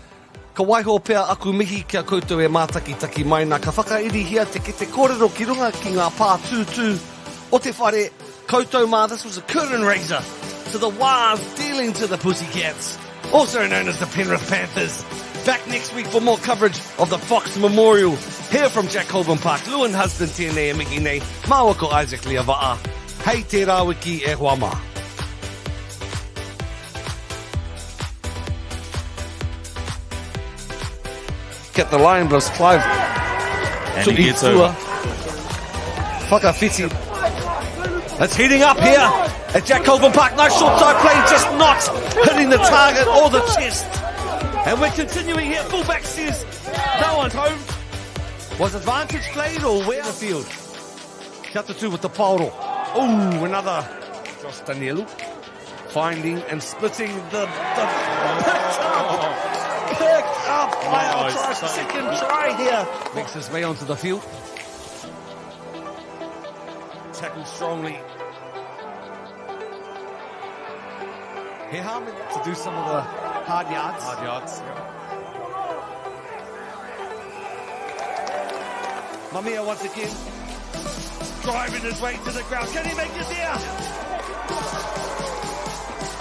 Ka waiho pea aku mihi kia koutou e mātaki-taki mai nā ka whakairi hia te kōrero ki runga ki ngā pā tūtū o te whare koutou mā. This was a curtain raiser to the Waz dealing to the Pussycats, also known as the Penrith Panthers. Back next week for more coverage of the Fox Memorial here from Jack Colvin Park. Lewin husband tēnei e miki nei, māua ko Isaac Leava'a. Hei te rāwiki e hoa mā. Get the line, but Clive. And he gets over. Whakawhiti. It's heating up here at Jack Colvin Park. Nice short side play, just not hitting the target or the chest. And we're continuing here. Fullback says no one's home. Was advantage played or where the field? Atatū with the pauro. Oh, another Josh Danielu finding and splitting the picked up by our second try here. Makes his way onto the field. Tackled strongly. He harmed to do some of the hard yards. Mamia once again driving his way to the ground. Can he make it there?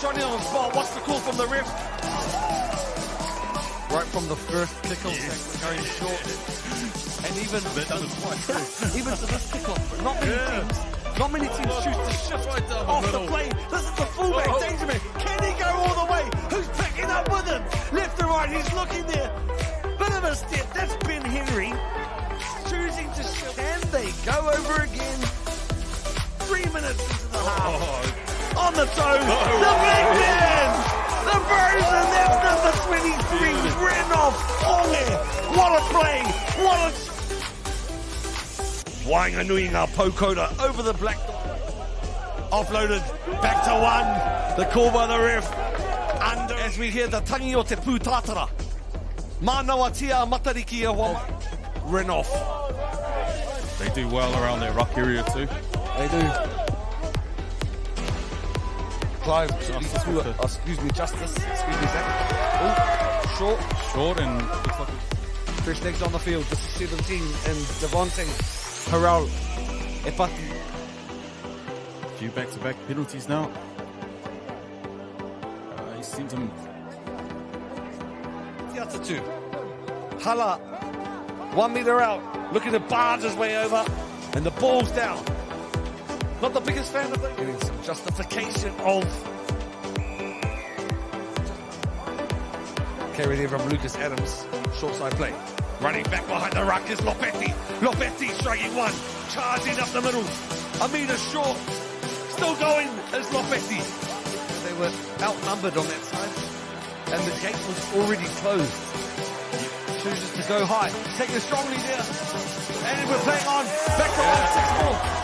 Johnny on the spot. What's the call from the ref? Right from the first kickoff, going short. And even to this kickoff, not many teams choose to shift off the play. This is the fullback, Dangerman. Can he go all the way? Who's picking up with him? Left and right, he's looking there. Bit of a step, that's Ben Henry. Choosing to shift, and they go over again. 3 minutes into the half. On the toe, the big man! The version, that's number 23, Renoff. What a play! What a... Wainganui ngā Pokoda over the black dot. Offloaded, back to one. The call by the ref. Under as we hear the tangi o te pūtātara. Manawa tia matariki e hoa. Renoff. They do well around their ruck area too. They do. Clive, Justice. Excuse me, Zach. Oh, short, and looks like fresh legs on the field. This is 17 and Devontae Harrell Epati. A few back-to-back penalties now. He sent him. Te Atatū. Hala, 1 metre out, looking to barge his way over, and the ball's down. Not the biggest fan of it. Getting some justification of Carried in from Lucas Adams. Short side play. Running back behind the ruck is Lopetti. Lopetti striking one. Charging up the middle. A metre short. Still going is Lopetti. They were outnumbered on that side. And the gate was already closed. Chooses to go high. Taking strongly there. And we're playing on. Back to line 6-4.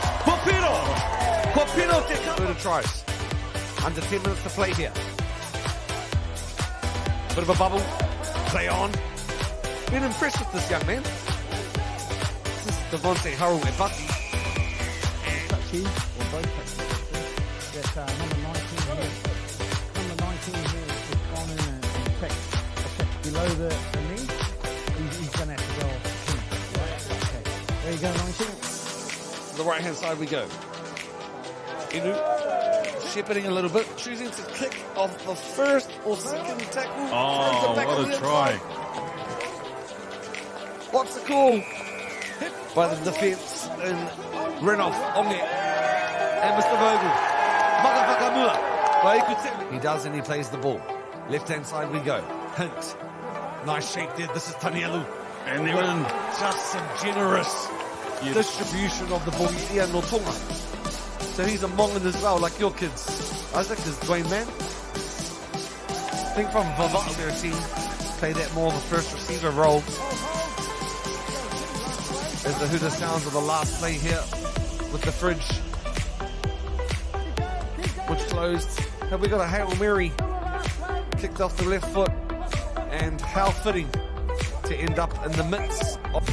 Corpino takes up. Further tries. Under 10 minutes to play here. Bit of a bubble. Play on. Been impressed with this young man. This is Devontae Hurrell at Bucky. Touchy, or both touches. That number 19 here. Number 19 here has gone in and attacked below the knee. He's going to have to go off. Okay. There you go, 19. To the right hand side we go. Inu shepherding a little bit, choosing to kick off the first or second tackle. Oh, what a try. What's the call? Hit by the defence in Renoff, Onge, and Mr. Vogel. Makafakamua. He does and he plays the ball. Left hand side we go. Hint. Nice shake there. This is Tanielu. And they win. Just some generous distribution of the ball. Ia Notonga. So he's a Mongan as well, like your kids. Isaac is Dwayne Man. I think from Vavata, their team, play that more of a first receiver role. As the Huda sounds of the last play here with the fridge, which closed. Have we got a Hail Mary kicked off the left foot? And how fitting to end up in the midst of